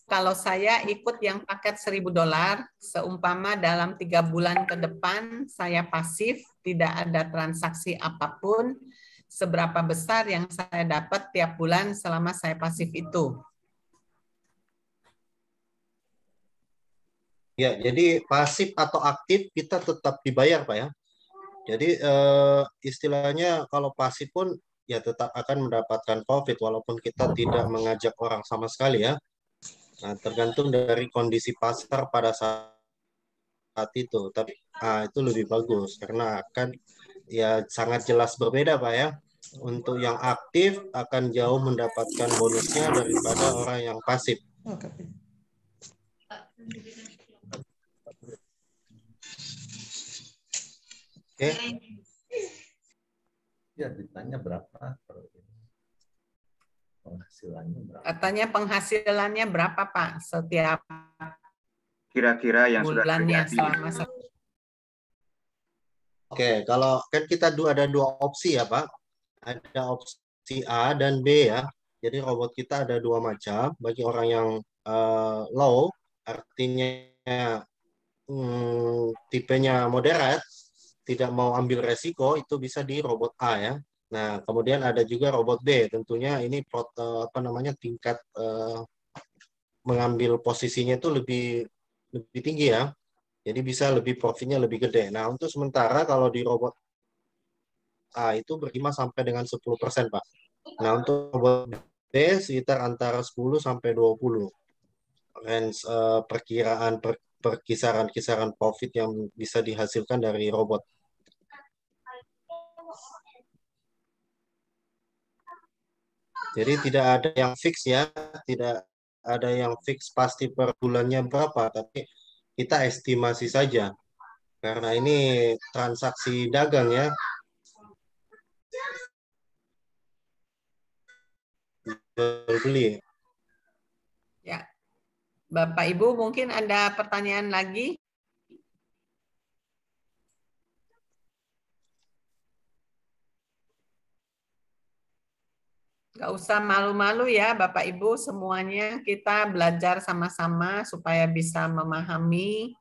Kalau saya ikut yang paket $1.000, seumpama dalam 3 bulan ke depan saya pasif, tidak ada transaksi apapun, seberapa besar yang saya dapat tiap bulan selama saya pasif itu? Ya, jadi pasif atau aktif kita tetap dibayar, Pak ya. Jadi istilahnya kalau pasif pun ya tetap akan mendapatkan profit walaupun kita tidak mengajak orang sama sekali ya. Nah, tergantung dari kondisi pasar pada saat itu. Tapi itu lebih bagus karena akan ya sangat jelas berbeda Pak ya. Untuk yang aktif akan jauh mendapatkan bonusnya daripada orang yang pasif. Oke. Ya, ditanya berapa penghasilannya berapa? Katanya penghasilannya berapa Pak setiap Kira-kira yang sudah bulannya terjadi. selama Oke, kalau kan kita ada 2 opsi ya Pak. Ada opsi A dan B ya. Jadi robot kita ada 2 macam. Bagi orang yang low, artinya tipenya moderate, tidak mau ambil resiko, itu bisa di robot A ya. Nah, kemudian ada juga robot B. Tentunya ini tingkat mengambil posisinya itu lebih tinggi ya. Jadi bisa lebih profitnya lebih gede. Nah, untuk sementara kalau di robot A itu berkisar sampai dengan 10%, Pak. Nah, untuk robot B sekitar antara 10 sampai 20. Range perkisaran-kisaran profit yang bisa dihasilkan dari robot. Jadi tidak ada yang fix ya, tidak ada yang fix pasti per bulannya berapa, tapi kita estimasi saja. Karena ini transaksi dagang ya. Beli. Ya. Bapak Ibu mungkin ada pertanyaan lagi? Nggak usah malu-malu ya Bapak Ibu, semuanya kita belajar sama-sama supaya bisa memahami.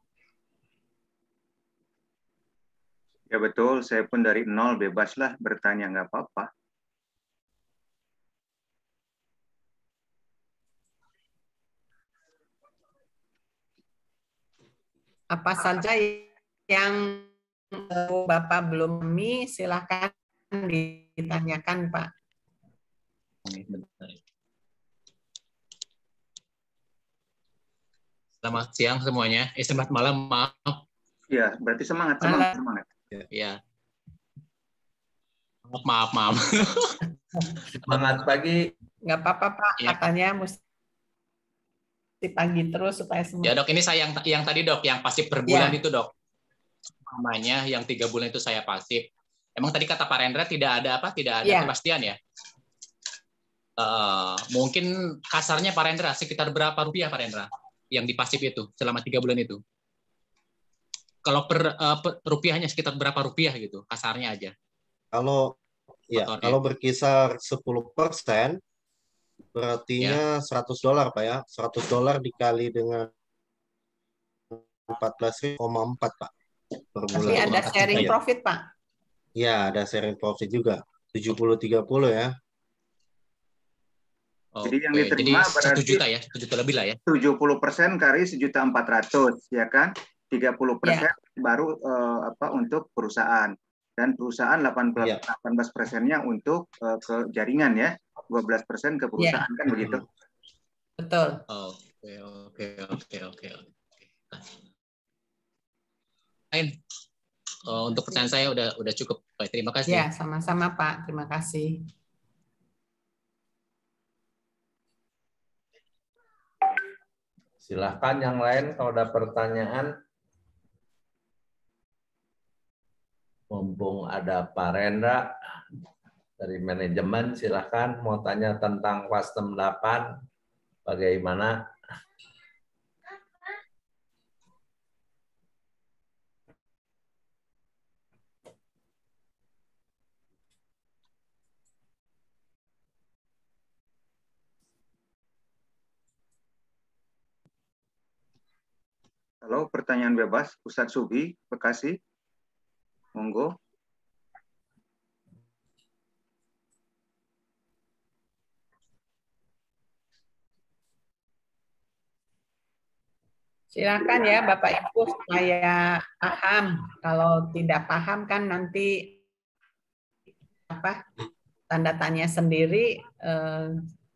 Ya betul, saya pun dari nol bebaslah bertanya, nggak apa-apa. Apa saja yang Bapak belum pahami, silakan ditanyakan Pak. Selamat siang semuanya. Selamat malam, maaf. Ya, berarti semangat. Ya. Maaf. Semangat pagi. Nggak apa-apa Pak, Ya. katanya mesti pagi terus supaya semua. Ya dok, ini saya yang tadi dok, yang pasif per bulan itu dok. Namanya yang 3 bulan itu saya pasif. Emang tadi kata Pak Rendra tidak ada kepastian ya? Mungkin kasarnya Pak Rendra sekitar berapa rupiah Pak Rendra yang di pasif itu selama 3 bulan itu? Kalau per rupiahnya sekitar berapa rupiah gitu, kasarnya aja. Kalau berkisar 10%, berartinya $100 Pak ya. $100 dikali dengan 14,4 Pak per bulan. Tapi ada sharing profit Pak? Ya, ada sharing profit juga. 70-30 ya. Jadi yang diterima jadi berarti 1 juta ya, 1 juta lebih lah ya. 70% kali 1.400.000 ya kan? 30% baru untuk perusahaan, dan perusahaan 18%-nya untuk ke jaringan ya, 12% ke perusahaan kan begitu. Betul. Oke. Lain. Untuk pertanyaan saya udah cukup. Baik, terima kasih. Ya, sama-sama Pak. Terima kasih. Silahkan yang lain kalau ada pertanyaan. Mumpung ada Pak Rendra dari manajemen, silahkan mau tanya tentang Custom 8, bagaimana? Kalau pertanyaan bebas, Ustadz Subi, Bekasi, monggo. Silakan ya Bapak Ibu supaya paham. Kalau tidak paham kan nanti tanda tanya sendiri,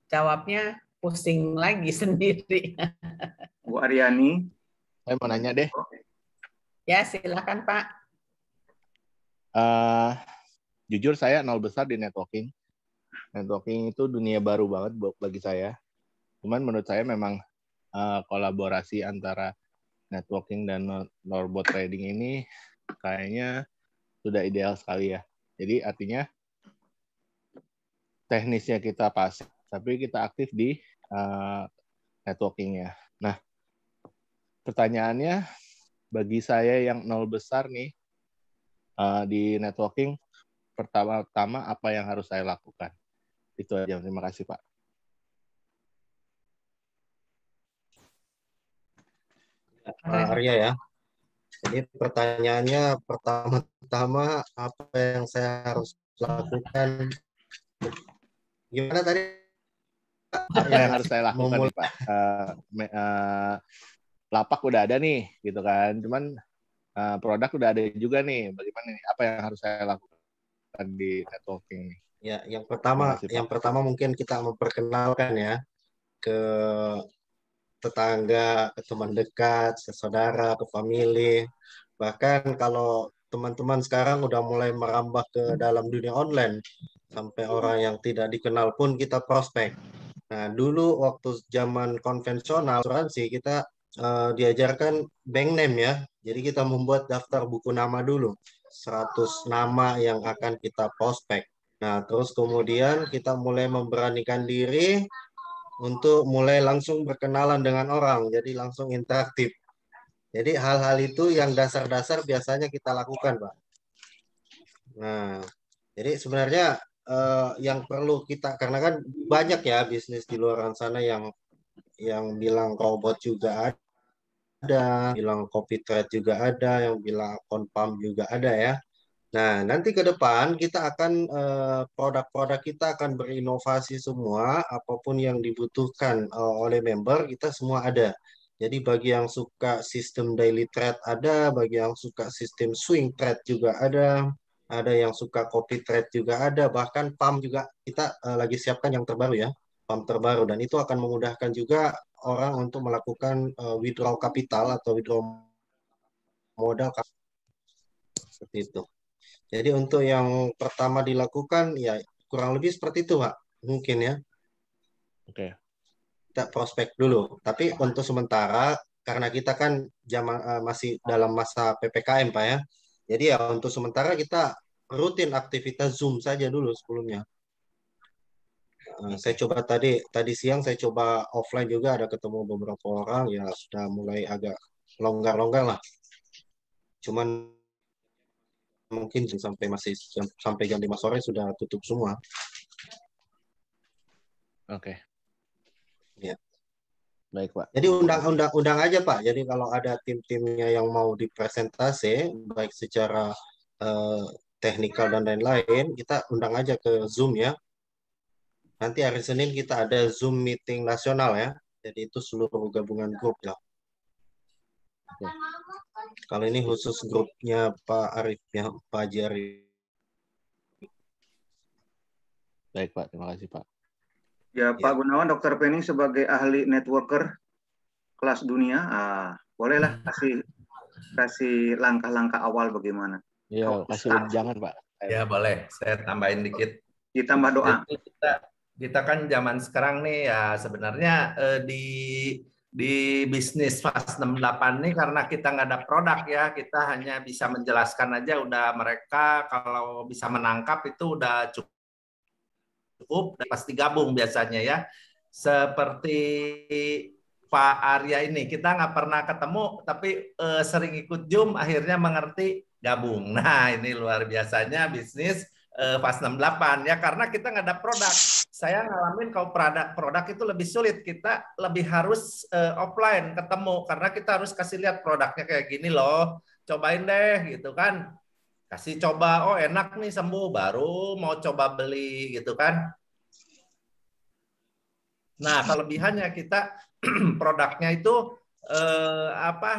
jawabnya pusing lagi sendiri. Bu Aryani. Saya mau nanya deh. Ya, silakan Pak. Jujur saya nol besar di networking. Networking itu dunia baru banget bagi saya. Cuman menurut saya memang kolaborasi antara networking dan robot trading ini kayaknya sudah ideal sekali ya. Jadi artinya teknisnya kita pasif, tapi kita aktif di networking-nya. Nah, pertanyaannya bagi saya yang nol besar nih di networking, pertama-tama apa yang harus saya lakukan? Itu aja. Terima kasih, Pak. Pak Arya ya. Jadi pertanyaannya pertama-tama apa yang saya harus lakukan? Gimana tadi? Apa yang harus saya lakukan nih, Pak? Lapak udah ada nih, gitu kan. Cuman produk udah ada juga nih. Bagaimana nih? Apa yang harus saya lakukan di networking? Ya, yang pertama mungkin kita memperkenalkan ya ke tetangga, ke teman dekat, ke saudara, ke family. Bahkan kalau teman-teman sekarang udah mulai merambah ke dalam dunia online, sampai orang yang tidak dikenal pun kita prospek. Nah, dulu waktu zaman konvensional asuransi kita diajarkan bank name ya. Jadi kita membuat daftar buku nama dulu, 100 nama yang akan kita prospek. Nah, terus kemudian kita mulai memberanikan diri untuk mulai langsung berkenalan dengan orang, jadi langsung interaktif. Jadi hal-hal itu yang dasar-dasar biasanya kita lakukan, Pak. Nah, jadi sebenarnya yang perlu kita, karena kan banyak ya bisnis di luar sana yang bilang robot juga ada, bilang copy trade juga ada, yang bilang account pump juga ada ya. Nah, nanti ke depan kita akan produk-produk kita akan berinovasi semua, apapun yang dibutuhkan oleh member kita semua ada. Jadi bagi yang suka sistem daily trade ada, bagi yang suka sistem swing trade juga ada yang suka copy trade juga ada, bahkan pump juga kita lagi siapkan yang terbaru ya, pump terbaru, dan itu akan memudahkan juga orang untuk melakukan withdraw capital atau withdraw modal seperti itu. Jadi untuk yang pertama dilakukan ya kurang lebih seperti itu, Pak. Mungkin ya. Oke. Kita prospek dulu. Tapi untuk sementara karena kita kan masih dalam masa PPKM, Pak ya. Jadi ya untuk sementara kita rutin aktivitas Zoom saja dulu sebelumnya. Saya coba tadi siang saya coba offline juga, ada ketemu beberapa orang ya, sudah mulai agak longgar-longgar lah. Cuman mungkin sampai jam 5 sore sudah tutup semua. Oke. Ya. Baik, Pak. Jadi undang aja, Pak. Jadi kalau ada tim-timnya yang mau dipresentasi, baik secara teknikal dan lain-lain, kita undang aja ke Zoom ya. Nanti hari Senin kita ada Zoom meeting nasional ya. Jadi itu seluruh gabungan grup lah. Oke. Kalau ini khusus grupnya Pak Arif ya, Pak Haji Arif. Baik Pak, terima kasih Pak. Ya, Pak Gunawan, Dr. Penny sebagai ahli networker kelas dunia, bolehlah kasih langkah-langkah awal bagaimana. Ya, kasih jangan Pak. Ya boleh, saya tambahin dikit. Ditambah doa. Jadi kita kan zaman sekarang nih ya sebenarnya di bisnis Fast 68 nih karena kita nggak ada produk ya, kita hanya bisa menjelaskan aja udah mereka kalau bisa menangkap itu udah cukup pasti gabung biasanya ya. Seperti Pak Arya ini kita nggak pernah ketemu tapi sering ikut Zoom akhirnya mengerti gabung. Nah ini luar biasanya bisnis Fast 68 ya karena kita nggak ada produk. Saya ngalamin kalau produk itu lebih sulit, kita lebih harus offline ketemu karena kita harus kasih lihat produknya kayak gini loh, cobain deh gitu kan. Kasih coba, oh enak nih sembuh, baru mau coba beli gitu kan. Nah, kelebihannya kita produknya itu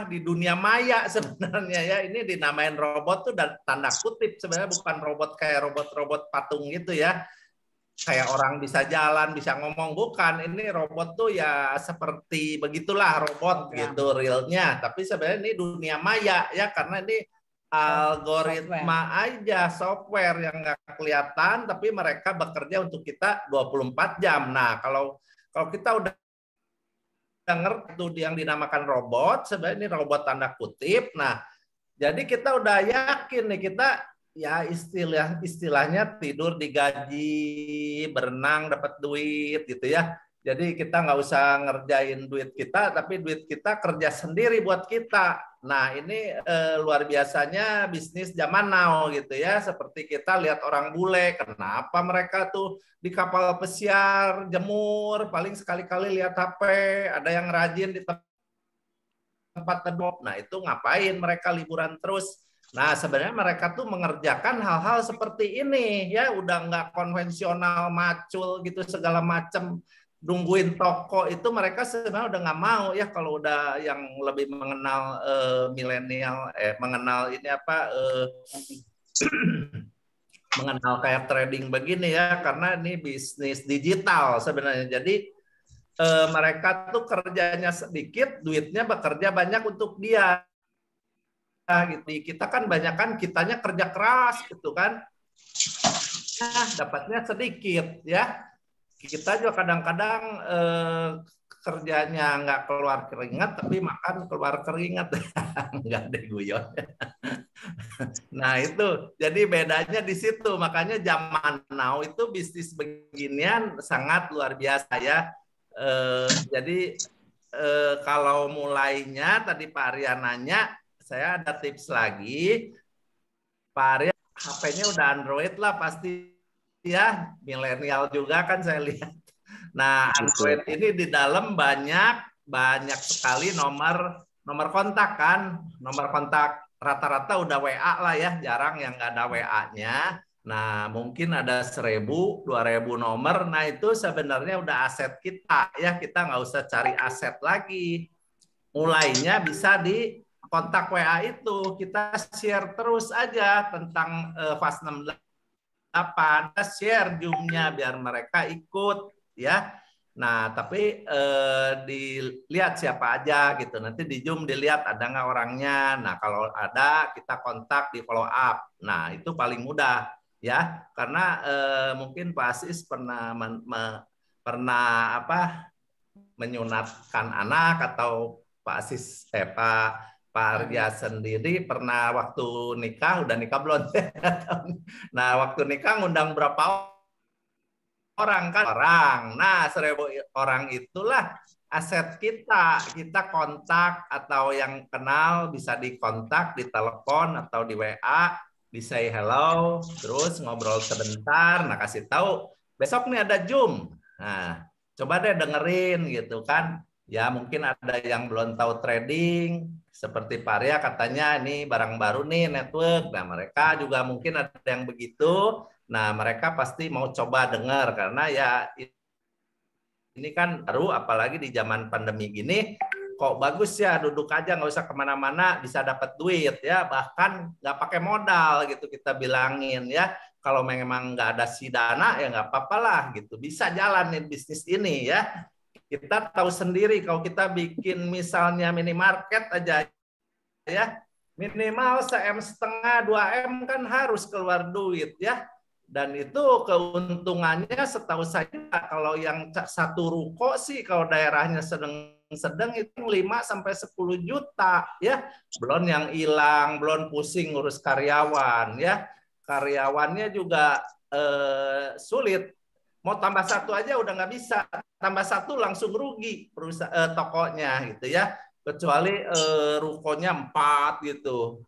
di dunia maya sebenarnya ya. Ini dinamain robot tuh dan tanda kutip sebenarnya bukan robot kayak robot-robot patung gitu ya. Kayak orang bisa jalan, bisa ngomong, bukan. Ini robot tuh ya seperti begitulah robot gitu realnya. Tapi sebenarnya ini dunia maya ya karena ini algoritma aja, software yang nggak kelihatan, tapi mereka bekerja untuk kita 24 jam. Nah, kalau kita udah ngerti yang dinamakan robot, sebenarnya ini robot tanda kutip. Nah, jadi kita udah yakin nih kita ya istilahnya tidur digaji, berenang dapat duit gitu ya. Jadi kita nggak usah ngerjain duit kita, tapi duit kita kerja sendiri buat kita. Nah ini luar biasanya bisnis zaman now gitu ya. Seperti kita lihat orang bule, kenapa mereka tuh di kapal pesiar, jemur, paling sekali-kali lihat HP, ada yang rajin di tempat teduh. Nah itu ngapain mereka liburan terus? Nah sebenarnya mereka tuh mengerjakan hal-hal seperti ini ya, udah nggak konvensional, macul gitu segala macam. Nungguin toko itu mereka sebenarnya udah nggak mau ya kalau udah yang lebih mengenal milenial mengenal ini mengenal kayak trading begini ya karena ini bisnis digital sebenarnya. Jadi mereka tuh kerjanya sedikit, duitnya bekerja banyak untuk dia. Gitu. Kita kan banyak kitanya kerja keras gitu kan. Nah, dapatnya sedikit ya. Kita juga kadang-kadang kerjanya nggak keluar keringat tapi makan keluar keringat. Nggak ada guyon. Nah itu jadi bedanya di situ, makanya zaman now itu bisnis beginian sangat luar biasa ya. Jadi kalau mulainya tadi Pak Arya nanya, saya ada tips lagi. Pak Arya HP-nya udah Android lah pasti ya, milenial juga kan saya lihat. Nah, Android ini di dalam banyak sekali nomor kontak kan. Nomor kontak rata-rata udah WA lah ya, jarang yang nggak ada WA-nya. Nah, mungkin ada 1.000, 2.000 nomor. Nah, itu sebenarnya udah aset kita ya, kita nggak usah cari aset lagi. Mulainya bisa di kontak WA itu, kita share terus aja tentang Fast 68. Share Zoom-nya biar mereka ikut ya. Nah tapi dilihat siapa aja gitu, nanti di Zoom dilihat ada nggak orangnya. Nah kalau ada kita kontak di follow up. Nah itu paling mudah ya karena mungkin Pak Asis pernah menyunatkan anak atau Pak Asis Pak Arya sendiri pernah waktu nikah, udah nikah belum? Nah, waktu nikah ngundang berapa orang kan? Nah, 1.000 orang itulah aset kita. Kita kontak atau yang kenal bisa dikontak, di telepon atau di WA, di say hello, terus ngobrol sebentar, nah kasih tahu besok nih ada Zoom. Nah, coba deh dengerin gitu kan. Ya mungkin ada yang belum tahu trading, seperti Pak Arya katanya ini barang baru nih network. Nah mereka juga mungkin ada yang begitu. Nah mereka pasti mau coba dengar karena ya ini kan baru apalagi di zaman pandemi gini kok bagus ya, duduk aja nggak usah kemana-mana bisa dapat duit ya, bahkan nggak pakai modal gitu kita bilangin ya. Kalau memang nggak ada si dana ya nggak apa-apa lah gitu, bisa jalanin bisnis ini ya. Kita tahu sendiri kalau kita bikin misalnya minimarket aja ya, minimal 1,5 M, 2 M kan harus keluar duit ya. Dan itu keuntungannya setahu saya kalau yang satu ruko sih kalau daerahnya sedang itu 5 sampai 10 juta ya. Belum yang hilang, belum pusing ngurus karyawan ya. Karyawannya juga sulit. Mau tambah satu aja udah nggak bisa. Tambah satu langsung rugi tokonya gitu ya. Kecuali rukonya 4 gitu.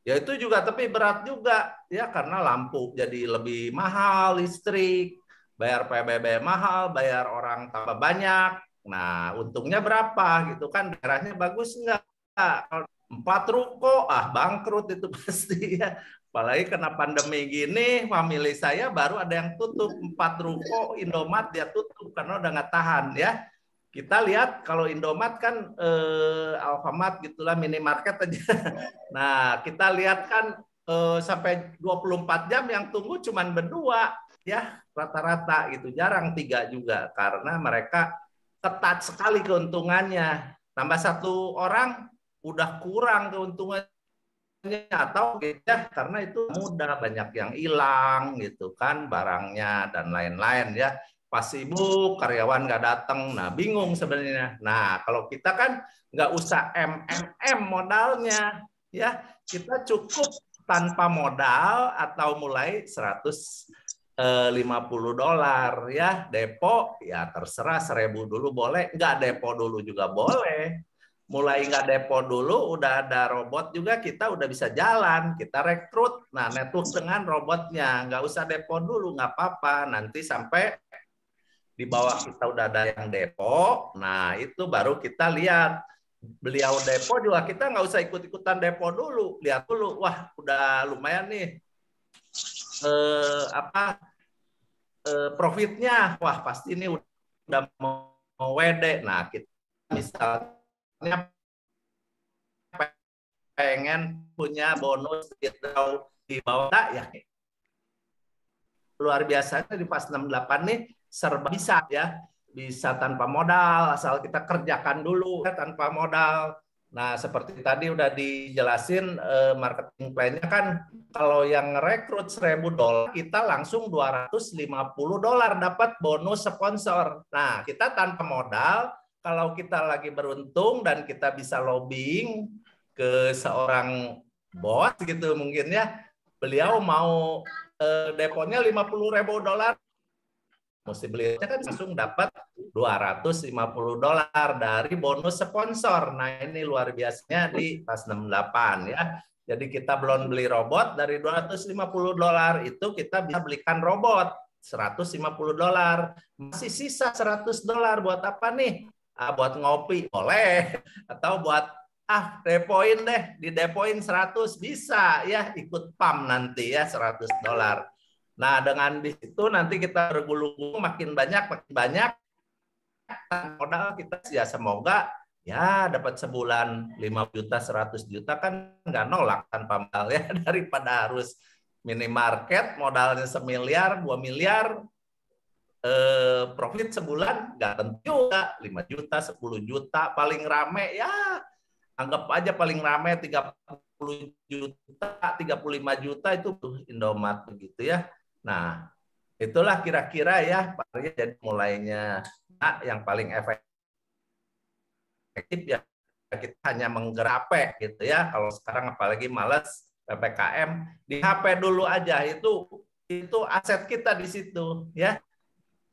Ya itu juga tapi berat juga ya karena lampu jadi lebih mahal, listrik, bayar PBB mahal, bayar orang tambah banyak. Nah, untungnya berapa gitu kan, daerahnya bagus enggak? 4 ruko bangkrut itu pasti ya. Apalagi kena pandemi gini, famili saya baru ada yang tutup 4 ruko Indomaret dia tutup karena udah nggak tahan ya. Kita lihat kalau Indomaret kan Alfamart gitulah minimarket aja. Nah, kita lihat kan sampai 24 jam yang tunggu cuman berdua ya rata-rata gitu. Jarang 3 juga karena mereka ketat sekali keuntungannya. Tambah 1 orang udah kurang keuntungannya atau ya karena itu mudah banyak yang hilang gitu kan barangnya dan lain-lain ya. Pas sibuk, karyawan nggak datang, nah bingung sebenarnya. Nah kalau kita kan nggak usah modalnya, ya kita cukup tanpa modal atau mulai $150 ya depo ya terserah 1.000 dulu boleh, nggak depo dulu juga boleh. Mulai nggak depo dulu, udah ada robot juga kita udah bisa jalan, kita rekrut, nah network dengan robotnya, nggak usah depo dulu nggak apa-apa, nanti sampai di bawah kita udah ada yang depo, nah itu baru kita lihat beliau depo juga kita nggak usah ikut-ikutan depo dulu, lihat dulu, wah udah lumayan nih profitnya, wah pasti ini udah mau WD, nah kita misalnya pengen punya bonus di bawah ya luar biasanya di pas 68 nih serba bisa ya, bisa tanpa modal asal kita kerjakan dulu ya, tanpa modal. Nah seperti tadi udah dijelasin marketing plan-nya kan kalau yang rekrut $1.000 kita langsung $250 dapat bonus sponsor. Nah kita tanpa modal kalau kita lagi beruntung dan kita bisa lobbying ke seorang bos gitu mungkin ya, beliau mau deponya $50.000 mesti belinya kan langsung dapat $250 dari bonus sponsor. Nah ini luar biasanya di pas 68 ya. Jadi kita belum beli robot, dari $250 itu kita bisa belikan robot $150. Masih sisa $100 buat apa nih? Buat ngopi boleh atau buat depoin deh, di depoin 100 bisa ya, ikut PAM nanti ya $100. Nah, dengan di situ nanti kita bergulung makin banyak modal kita ya semoga ya dapat sebulan 5 juta 100 juta kan nggak nolak tanpa modal ya, daripada harus minimarket modalnya $1 miliar 2 miliar profit sebulan nggak tentu juga 5 juta 10 juta paling rame ya, anggap aja paling rame 30 juta 35 juta itu Indomaret begitu ya. Nah, itulah kira-kira ya, Pak Arya, jadi mulainya yang paling efektif ya kita hanya menggerak gitu ya. Kalau sekarang apalagi malas PPKM, di HP dulu aja itu aset kita di situ ya.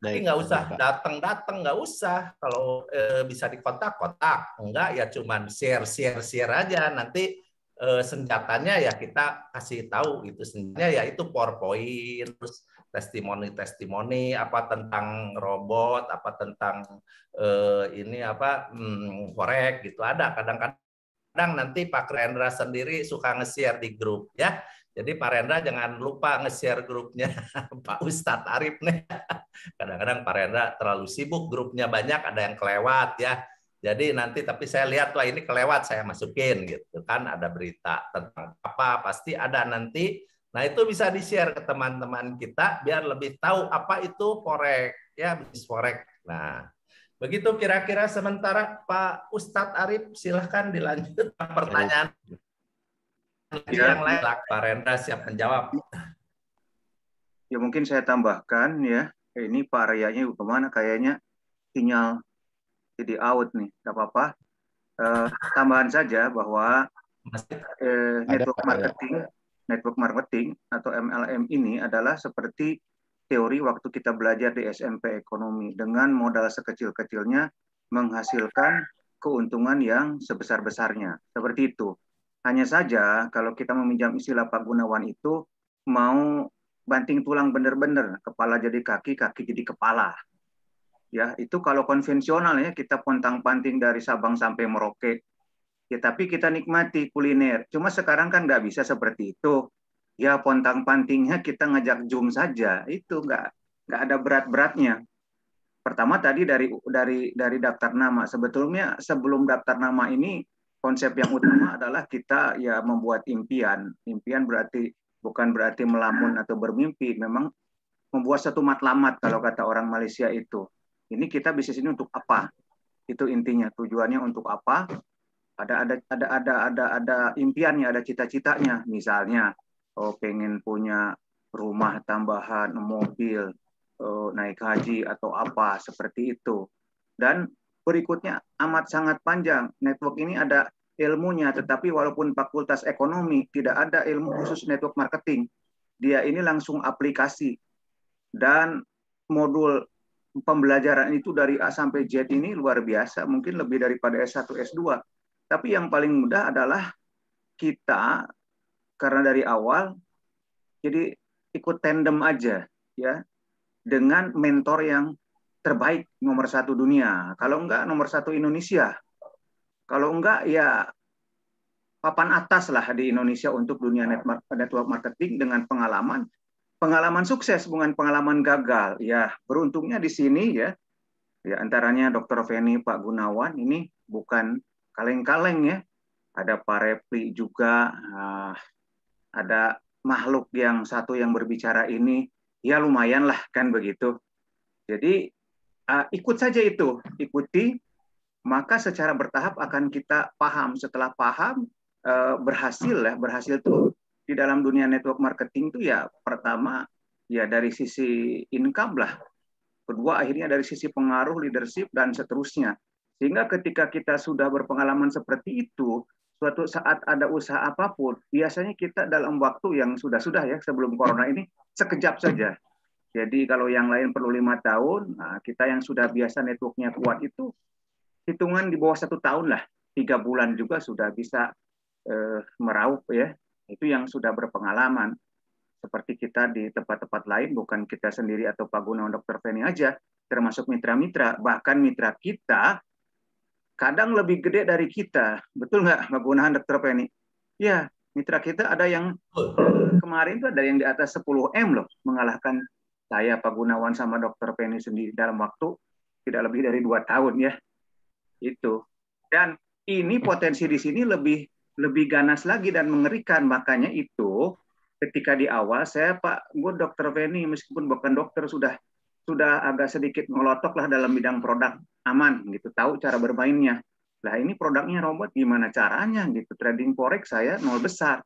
Jadi nggak usah datang nggak usah. Kalau bisa di kotak-kotak, enggak ya cuman share aja nanti. Senjatanya ya kita kasih tahu gitu, senjatanya ya itu PowerPoint, terus testimoni apa tentang robot, apa tentang ini apa korek gitu ada. Kadang-kadang nanti Pak Rendra sendiri suka nge-share di grup ya. Jadi Pak Rendra jangan lupa nge-share grupnya Pak Ustadz Arif nih. Kadang-kadang Pak Rendra terlalu sibuk, grupnya banyak, ada yang kelewat ya. Jadi nanti tapi saya lihat wah ini kelewat saya masukin gitu kan, ada berita tentang apa pasti ada nanti. Nah itu bisa di-share ke teman-teman kita biar lebih tahu apa itu forex ya, bisnis forex. Nah begitu kira-kira. Sementara Pak Ustadz Arif silahkan dilanjut pertanyaan Ya, yang lain. Pak Rendra siap menjawab. ya mungkin saya tambahkan ya. Ini Pak Aryanya kemana? Kayaknya sinyal jadi out nih. Tidak apa-apa. Tambahan saja bahwa network marketing atau MLM ini adalah seperti teori waktu kita belajar di SMP ekonomi, dengan modal sekecil-kecilnya menghasilkan keuntungan yang sebesar-besarnya. Seperti itu. Hanya saja kalau kita meminjam istilah Pak Gunawan itu mau banting tulang bener-bener, kepala jadi kaki, kaki jadi kepala. Ya, itu kalau konvensional ya, kita pontang-panting dari Sabang sampai Merauke. Ya, tapi kita nikmati kuliner. Cuma sekarang kan nggak bisa seperti itu. Ya, pontang-pantingnya kita ngajak Zoom saja. Itu nggak ada berat-beratnya. Pertama tadi dari daftar nama. Sebetulnya sebelum daftar nama ini, konsep yang utama adalah kita ya membuat impian. Impian bukan berarti melamun atau bermimpi. Memang membuat satu matlamat kalau kata orang Malaysia itu. Ini kita bisnis ini untuk apa? Itu intinya, tujuannya untuk apa? Ada impiannya, ada cita-citanya. Misalnya, pengen punya rumah tambahan, mobil, naik haji atau apa seperti itu. Dan berikutnya amat sangat panjang. Network ini ada ilmunya, tetapi walaupun fakultas ekonomi tidak ada ilmu khusus network marketing. Dia ini langsung aplikasi. Dan modul pembelajaran itu dari A sampai Z ini luar biasa, mungkin lebih daripada S1, S2. Tapi yang paling mudah adalah kita, karena dari awal, jadi ikut tandem aja, ya, dengan mentor yang terbaik, nomor 1 dunia. Kalau enggak, nomor 1 Indonesia. Kalau enggak, ya papan atas lah di Indonesia untuk dunia network marketing dengan pengalaman sukses, bukan pengalaman gagal. Ya, beruntungnya di sini ya antaranya Dr. Feni, Pak Gunawan, ini bukan kaleng-kaleng ya. Ada Pak Repli juga, ada makhluk yang satu yang berbicara ini, ya lumayan lah kan begitu. Jadi ikut saja itu, ikuti, maka secara bertahap akan kita paham. Setelah paham, berhasil tuh di dalam dunia network marketing itu ya pertama ya dari sisi income lah, kedua akhirnya dari sisi pengaruh, leadership dan seterusnya. Sehingga ketika kita sudah berpengalaman seperti itu, suatu saat ada usaha apapun, biasanya kita dalam waktu yang sudah ya sebelum corona ini sekejap saja. Jadi kalau yang lain perlu 5 tahun, nah kita yang sudah biasa networknya kuat itu hitungan di bawah 1 tahun lah, 3 bulan juga sudah bisa meraup ya. Itu yang sudah berpengalaman. Seperti kita di tempat-tempat lain, bukan kita sendiri atau Pak Gunawan, Dr. Feni aja, termasuk mitra-mitra, bahkan mitra kita kadang lebih gede dari kita. Betul nggak, Pak Gunawan, Dr. Feni? Ya, mitra kita ada yang kemarin itu ada yang di atas 10M loh, mengalahkan saya, Pak Gunawan, sama Dr. Feni sendiri dalam waktu tidak lebih dari 2 tahun ya. Itu. Dan ini potensi di sini lebih ganas lagi dan mengerikan. Makanya itu ketika di awal saya gue Dr. Feni meskipun bukan dokter sudah agak sedikit ngelotok lah dalam bidang produk, aman gitu, tahu cara bermainnya. Lah ini produknya robot, gimana caranya gitu. Trading forex saya 0 besar.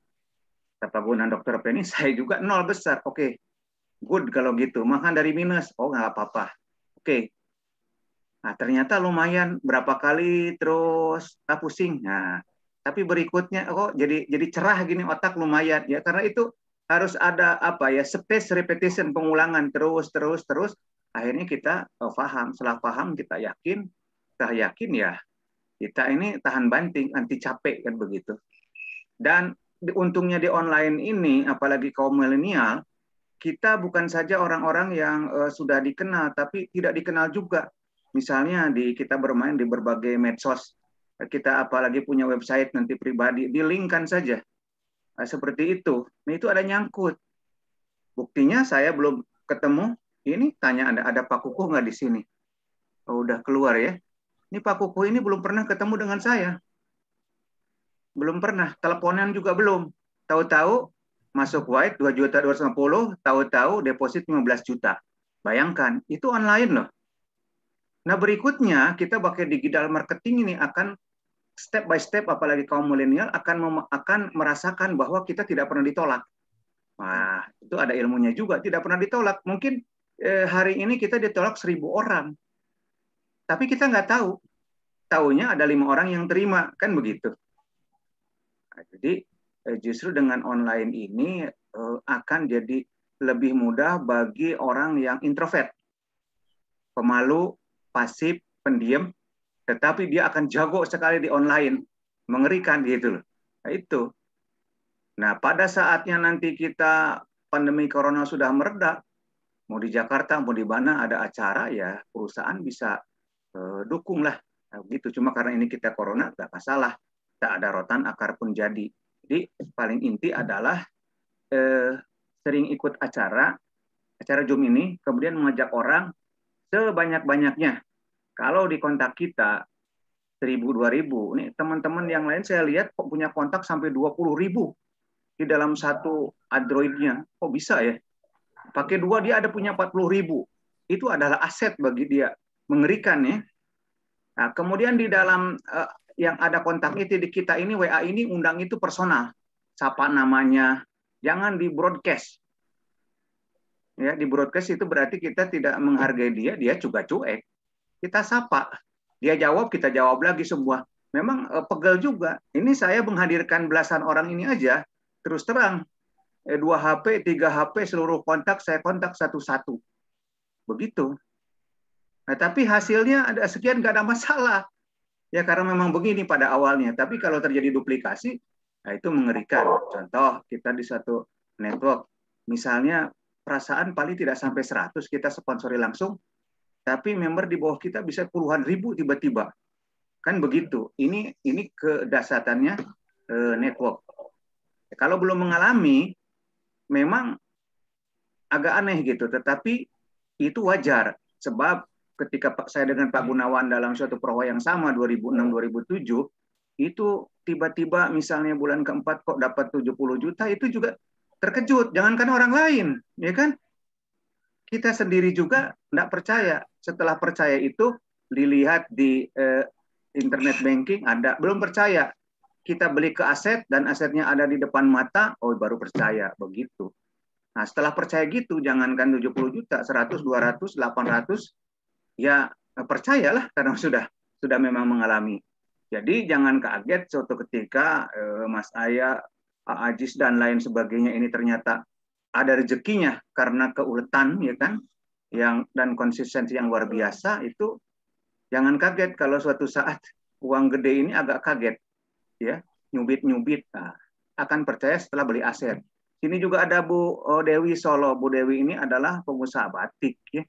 Kata Gunawan, Dr. Feni saya juga 0 besar. Oke, good kalau gitu. Makan dari minus, oh nggak apa-apa. Oke. Nah ternyata lumayan berapa kali terus pusing. Nah tapi berikutnya kok jadi cerah gini otak lumayan ya, karena itu harus ada space repetition, pengulangan terus akhirnya kita paham. Setelah paham kita yakin ya kita ini tahan banting, anti capek kan begitu. Dan untungnya di online ini apalagi kaum milenial, kita bukan saja orang-orang yang sudah dikenal tapi tidak dikenal juga. Misalnya kita bermain di berbagai medsos, kita apalagi punya website nanti pribadi, di-linkkan saja. Nah, seperti itu. Nah, itu ada nyangkut. Buktinya saya belum ketemu, ini tanya ada Pak Kukuh nggak di sini? Oh, udah keluar ya. Ini Pak Kuku ini belum pernah ketemu dengan saya. Belum pernah, teleponan juga belum. Tahu-tahu masuk white 2.250.000, tahu-tahu deposit 15 juta. Bayangkan, itu online loh. Nah, berikutnya kita pakai digital marketing ini akan step by step, apalagi kaum milenial akan merasakan bahwa kita tidak pernah ditolak. Wah, itu ada ilmunya juga, tidak pernah ditolak. Mungkin hari ini kita ditolak 1.000 orang. Tapi kita nggak tahu. Taunya ada 5 orang yang terima, kan begitu. Nah, jadi justru dengan online ini akan jadi lebih mudah bagi orang yang introvert, pemalu, pasif, pendiam, tetapi dia akan jago sekali di online, mengerikan gitu loh. Nah, itu. Nah, pada saatnya nanti kita pandemi corona sudah mereda, mau di Jakarta, mau di mana ada acara, ya perusahaan bisa dukung lah. Nah, gitu. Cuma karena ini kita corona, nggak masalah. Tak ada rotan, akar pun jadi. Jadi paling inti adalah sering ikut acara Zoom ini, kemudian mengajak orang sebanyak-banyaknya. Kalau di kontak kita 1.000, 2.000, ini teman-teman yang lain saya lihat kok punya kontak sampai 20.000 di dalam satu Android-nya. Kok bisa ya? Pakai 2 dia ada punya 40.000. Itu adalah aset bagi dia. Mengerikan ya. Nah, kemudian di dalam yang ada kontak itu di kita ini, WA ini undang itu personal. Sapa namanya, jangan di broadcast. Ya, di broadcast itu berarti kita tidak menghargai dia, dia juga cuek. Kita sapa, dia jawab, kita jawab lagi semua. Memang pegel juga. Ini saya menghadirkan belasan orang ini aja, terus terang. 2 HP, 3 HP, seluruh kontak saya kontak satu-satu. Begitu. Nah, tapi hasilnya ada sekian, nggak ada masalah. Ya karena memang begini pada awalnya. Tapi kalau terjadi duplikasi, nah itu mengerikan. Contoh, kita di satu network, misalnya perasaan paling tidak sampai 100 kita sponsori langsung, tapi member di bawah kita bisa puluhan ribu tiba-tiba. Kan begitu. Ini kedasatannya network. Kalau belum mengalami, memang agak aneh gitu. Tetapi itu wajar. Sebab ketika saya dengan Pak Gunawan dalam suatu prowa yang sama 2006-2007, itu tiba-tiba misalnya bulan keempat kok dapat 70 juta, itu juga terkejut. Jangankan orang lain, ya kan? Kita sendiri juga tidak percaya. Setelah percaya itu dilihat di internet banking ada, belum percaya. Kita beli ke aset dan asetnya ada di depan mata, oh baru percaya, begitu. Nah, setelah percaya gitu, jangankan 70 juta, 100, 200, 800, ya percayalah karena sudah memang mengalami. Jadi jangan kaget suatu ketika Mas Aya, Pak Ajis dan lain sebagainya ini ternyata ada rezekinya karena keuletan, ya kan, dan konsistensi yang luar biasa. Itu jangan kaget kalau suatu saat uang gede ini agak kaget, ya, nyubit, nah, akan percaya setelah beli aset. Sini juga ada Bu Dewi Solo. Bu Dewi ini adalah pengusaha batik, ya,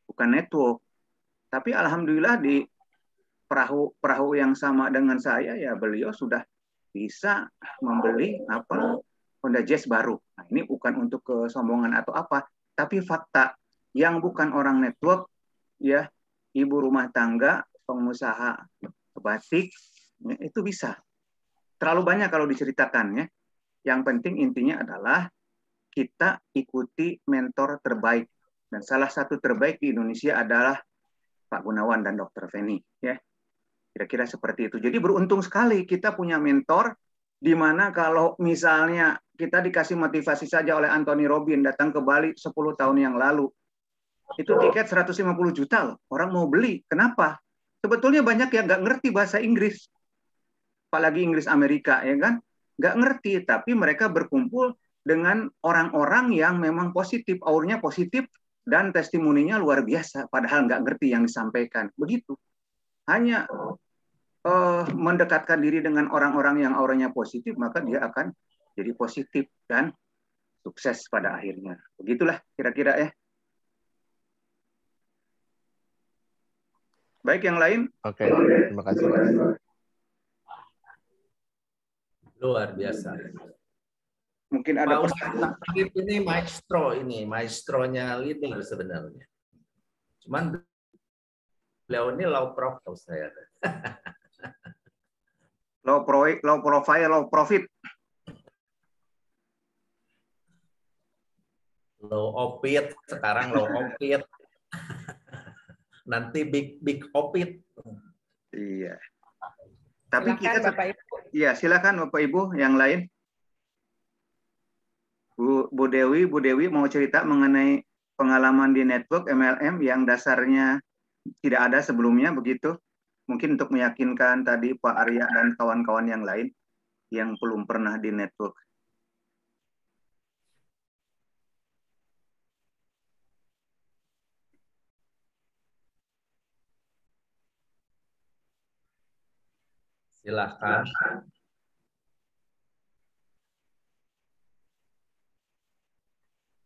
bukan network. Tapi alhamdulillah di perahu yang sama dengan saya, ya beliau sudah bisa membeli Honda Jazz baru. Nah, ini bukan untuk kesombongan atau apa, tapi fakta. Yang bukan orang network, ya, ibu rumah tangga, pengusaha batik, ya, itu bisa. Terlalu banyak kalau diceritakan, ya. Yang penting intinya adalah kita ikuti mentor terbaik. Dan salah satu terbaik di Indonesia adalah Pak Gunawan dan Dr. Feni, ya. Kira-kira seperti itu. Jadi beruntung sekali kita punya mentor, di mana kalau misalnya kita dikasih motivasi saja oleh Anthony Robbins datang ke Bali 10 tahun yang lalu, itu tiket 150 juta loh. Orang mau beli. Kenapa? Sebetulnya banyak yang nggak ngerti bahasa Inggris. Apalagi Inggris Amerika, ya kan? Nggak ngerti, tapi mereka berkumpul dengan orang-orang yang memang positif, auranya positif, dan testimoninya luar biasa, padahal nggak ngerti yang disampaikan. Begitu. Hanya mendekatkan diri dengan orang-orang yang auranya positif, maka dia akan jadi positif dan sukses pada akhirnya. Begitulah kira-kira, ya. Baik, yang lain? Oke, terima kasih, Pak. Luar biasa. Mungkin ada Pak Ustadz ini maestronya leading sebenarnya. Cuman beliau ini low profile saya. Low profile, low profit. Low opit, sekarang low opit. Nanti big opit. Iya. Tapi Silakan, kita Bapak Ibu. Iya, silakan Bapak Ibu yang lain. Bu Dewi mau cerita mengenai pengalaman di network MLM yang dasarnya tidak ada sebelumnya begitu. Mungkin untuk meyakinkan tadi Pak Arya dan kawan-kawan yang lain yang belum pernah di network. Silahkan.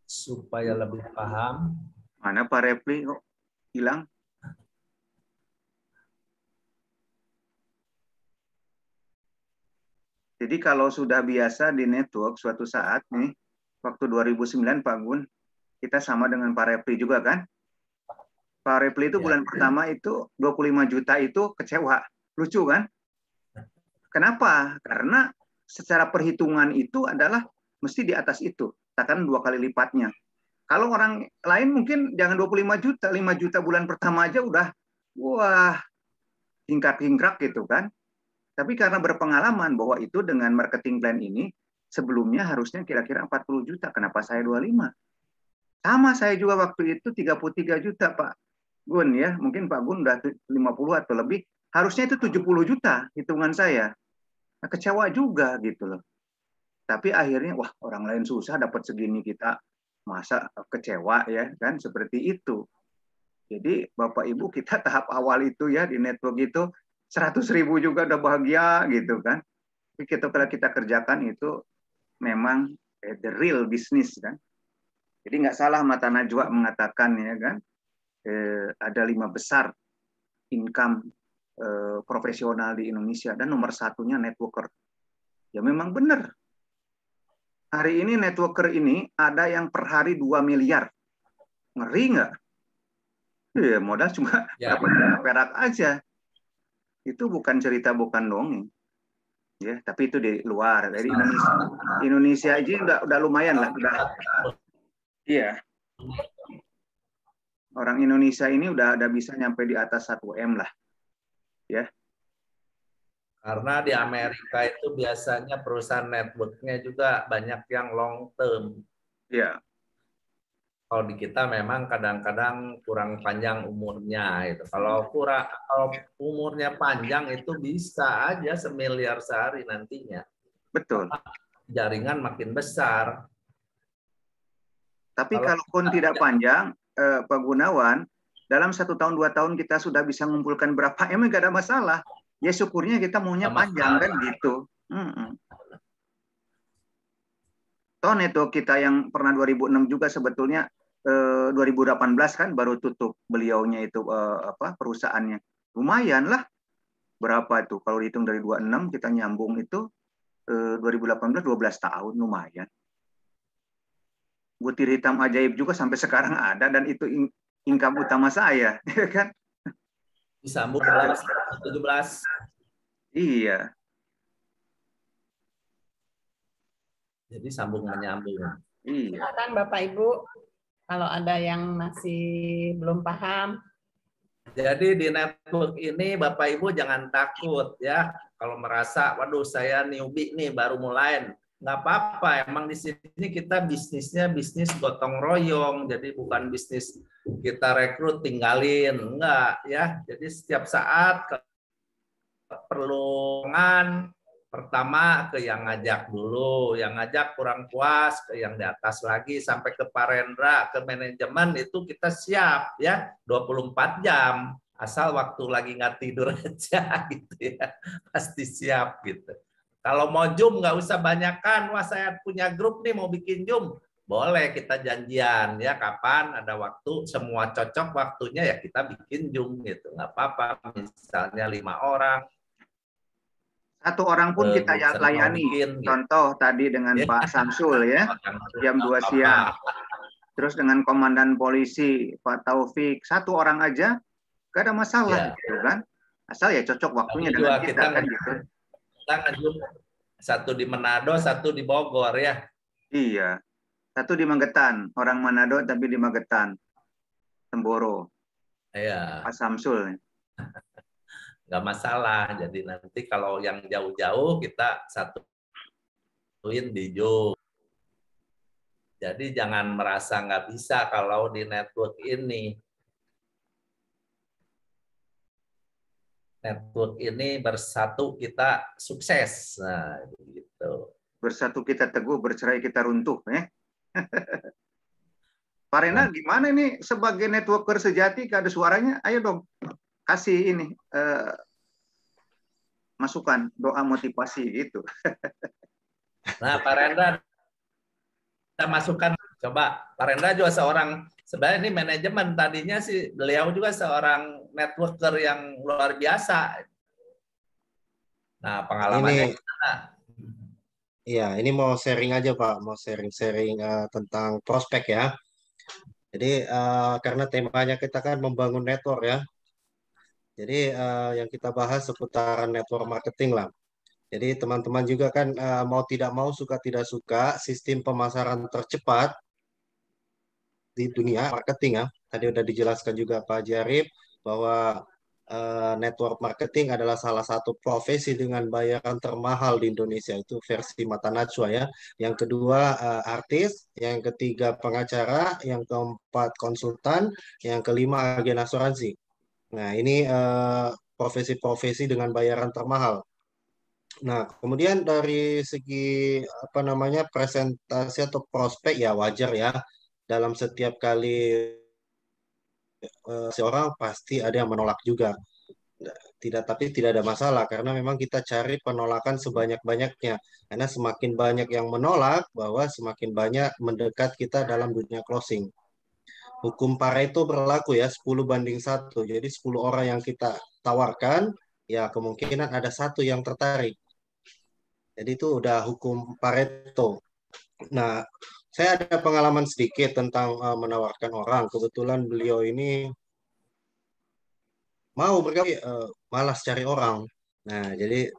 Supaya lebih paham. Mana Pak Repli kok hilang? Jadi kalau sudah biasa di network suatu saat nih, waktu 2009 Pak Gun, kita sama dengan Pak Repli juga kan? Pak Repli itu bulan pertama itu 25 juta itu kecewa. Lucu kan? Kenapa? Karena secara perhitungan itu adalah mesti di atas itu. Katakan 2 kali lipatnya. Kalau orang lain mungkin jangan 25 juta, 5 juta bulan pertama aja udah, wah, hingkrak-hingkrak gitu kan. Tapi karena berpengalaman bahwa itu dengan marketing plan ini, sebelumnya harusnya kira-kira 40 juta. Kenapa saya 25? Sama saya juga waktu itu 33 juta Pak Gun ya. Mungkin Pak Gun udah 50 atau lebih. Harusnya itu 70 juta hitungan saya. Nah, kecewa juga gitu loh. Tapi akhirnya, wah orang lain susah dapat segini kita. Masa kecewa ya kan seperti itu. Jadi Bapak Ibu kita tahap awal itu ya di network itu 100.000 juga udah bahagia gitu kan. Tapi kalau kita kerjakan itu memang the real business kan. Jadi nggak salah Mata Najwa mengatakan ya kan, ada 5 besar income profesional di Indonesia dan nomor satunya networker. Ya memang benar. Hari ini networker ini ada yang per hari 2 miliar. Ngeri nggak? Ya modal cuma dapat perak aja. Itu bukan cerita, bukan dongeng. Ya, tapi itu di luar dari Indonesia aja udah lumayan lah, udah. Iya. Orang Indonesia ini udah bisa nyampe di atas 1M lah. Ya. Karena di Amerika itu biasanya perusahaan networknya juga banyak yang long term. Iya. Kalau di kita memang kadang-kadang kurang panjang umurnya itu. Kalau umurnya panjang itu bisa aja 1 miliar sehari nantinya. Betul. Jaringan makin besar. Tapi kalaupun tidak panjang, Pak Gunawan, dalam 1 tahun 2 tahun kita sudah bisa mengumpulkan berapa M, nggak ada masalah. Ya syukurnya kita maunya panjang kan gitu. Toh network kita yang pernah 2006 juga sebetulnya 2018 kan baru tutup beliaunya itu perusahaannya. Lumayan lah. Berapa itu? Kalau dihitung dari 26 kita nyambung itu 2018 12 tahun lumayan. Butir hitam ajaib juga sampai sekarang ada dan itu income utama saya, kan? Disambung 17. Iya. Jadi sambung menyambung. Iya. Silakan Bapak Ibu kalau ada yang masih belum paham. Jadi di network ini Bapak Ibu jangan takut ya. Kalau merasa, waduh saya newbie nih baru mulai, nggak apa-apa. Emang di sini kita bisnisnya bisnis gotong royong. Jadi bukan bisnis kita rekrut tinggalin, enggak ya. Jadi setiap saat perlungan pertama ke yang ngajak dulu, yang ngajak kurang puas ke yang di atas lagi sampai ke Parendra, ke manajemen itu kita siap ya 24 jam asal waktu lagi nggak tidur aja gitu ya pasti siap gitu. Kalau mau Zoom nggak usah banyakkan, wah saya punya grup nih mau bikin Zoom, boleh kita janjian ya kapan ada waktu semua cocok waktunya ya kita bikin Zoom gitu nggak apa-apa misalnya 5 orang. 1 orang pun kita layani. Contoh tadi dengan Pak Samsul ya, jam 2 siang. Terus dengan Komandan Polisi Pak Taufik, 1 orang aja Gak ada masalah Ya. gitu kan. Asal ya cocok waktunya Tapi dengan juga kita kan gitu. kita ngejum satu di Manado, satu di Bogor ya. Iya. Satu di Magetan, orang Manado tapi di Magetan. Temboro, Iya, Pak Samsul. nggak masalah. Jadi nanti kalau yang jauh-jauh kita satuin di Jog. Jadi jangan merasa nggak bisa kalau di network ini. Network ini bersatu kita sukses. Nah, gitu. Bersatu kita teguh, bercerai kita runtuh. Pak Rena, gimana ini sebagai networker sejati, ada suaranya? Ayo dong, kasih ini masukan, doa motivasi gitu. Nah, Pak Rendra, kita masukkan. Coba, Pak Rendra juga seorang, sebenarnya ini manajemen. Tadinya sih beliau juga seorang networker yang luar biasa. Nah, pengalamannya gimana? Iya, ini mau sharing aja Pak, mau sharing-sharing tentang prospek ya. Jadi karena temanya kita kan membangun network ya. Jadi yang kita bahas seputaran network marketing lah. Jadi teman-teman juga kan mau tidak mau, suka tidak suka, sistem pemasaran tercepat di dunia marketing ya. Tadi udah dijelaskan juga Pak Jarib bahwa network marketing adalah salah satu profesi dengan bayaran termahal di Indonesia, itu versi Mata Najwa ya. Yang kedua artis, yang ketiga pengacara, yang keempat konsultan, yang kelima agen asuransi. Nah, ini profesi-profesi dengan bayaran termahal. Nah, kemudian dari segi apa namanya presentasi atau prospek ya wajar ya, dalam setiap kali seorang pasti ada yang menolak juga. Tidak, tapi tidak ada masalah karena memang kita cari penolakan sebanyak-banyaknya. Karena semakin banyak yang menolak, bahwa semakin banyak mendekat kita dalam dunia closing. Hukum Pareto berlaku ya, 10 banding 1. Jadi 10 orang yang kita tawarkan, ya kemungkinan ada satu yang tertarik. Jadi itu udah hukum Pareto. Nah, saya ada pengalaman sedikit tentang menawarkan orang. Kebetulan beliau ini mau bergabung, malas cari orang. Nah, jadi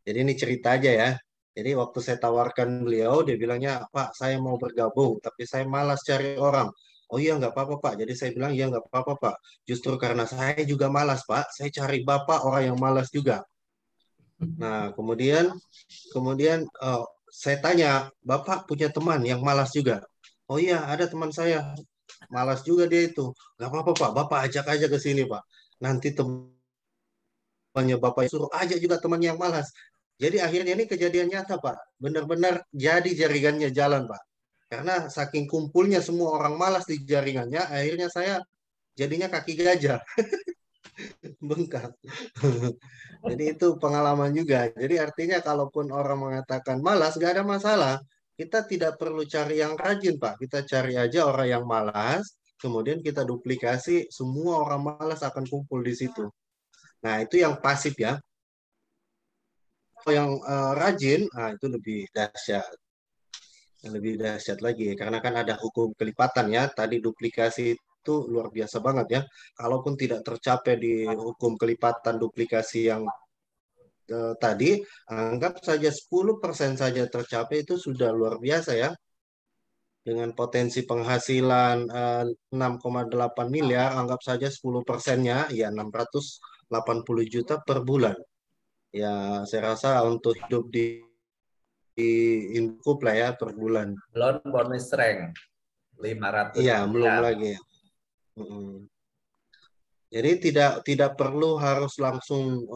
ini cerita aja ya. Jadi waktu saya tawarkan beliau, dia bilangnya, Pak, saya mau bergabung, tapi saya malas cari orang. Oh iya, nggak apa-apa, Pak. Jadi saya bilang, iya, nggak apa-apa, Pak. Justru karena saya juga malas, Pak. Saya cari Bapak orang yang malas juga. Nah, kemudian saya tanya, Bapak punya teman yang malas juga? Oh iya, ada teman saya. Malas juga dia itu. Nggak apa-apa, Pak. Bapak ajak aja ke sini, Pak. Nanti temannya Bapak suruh ajak juga teman yang malas. Jadi akhirnya ini kejadian nyata, Pak. Benar-benar jadi jaringannya jalan, Pak. Karena saking kumpulnya semua orang malas di jaringannya, akhirnya saya jadinya kaki gajah. Bengkak. Jadi itu pengalaman juga. Jadi artinya kalaupun orang mengatakan malas, nggak ada masalah. Kita tidak perlu cari yang rajin, Pak. Kita cari aja orang yang malas, kemudian kita duplikasi, semua orang malas akan kumpul di situ. Nah, itu yang pasif ya. Kalau yang rajin, nah itu lebih dahsyat. Lebih dahsyat lagi, karena kan ada hukum kelipatan ya. Tadi duplikasi itu luar biasa banget ya. Kalaupun tidak tercapai di hukum kelipatan duplikasi yang tadi, anggap saja 10% saja tercapai, itu sudah luar biasa ya. Dengan potensi penghasilan 6,8 miliar, anggap saja 10%-nya, ya 680 juta per bulan. Ya, saya rasa untuk hidup di Incup lah ya per bulan. Belum bonus rank 500. Iya, belum lagi. Jadi tidak perlu harus langsung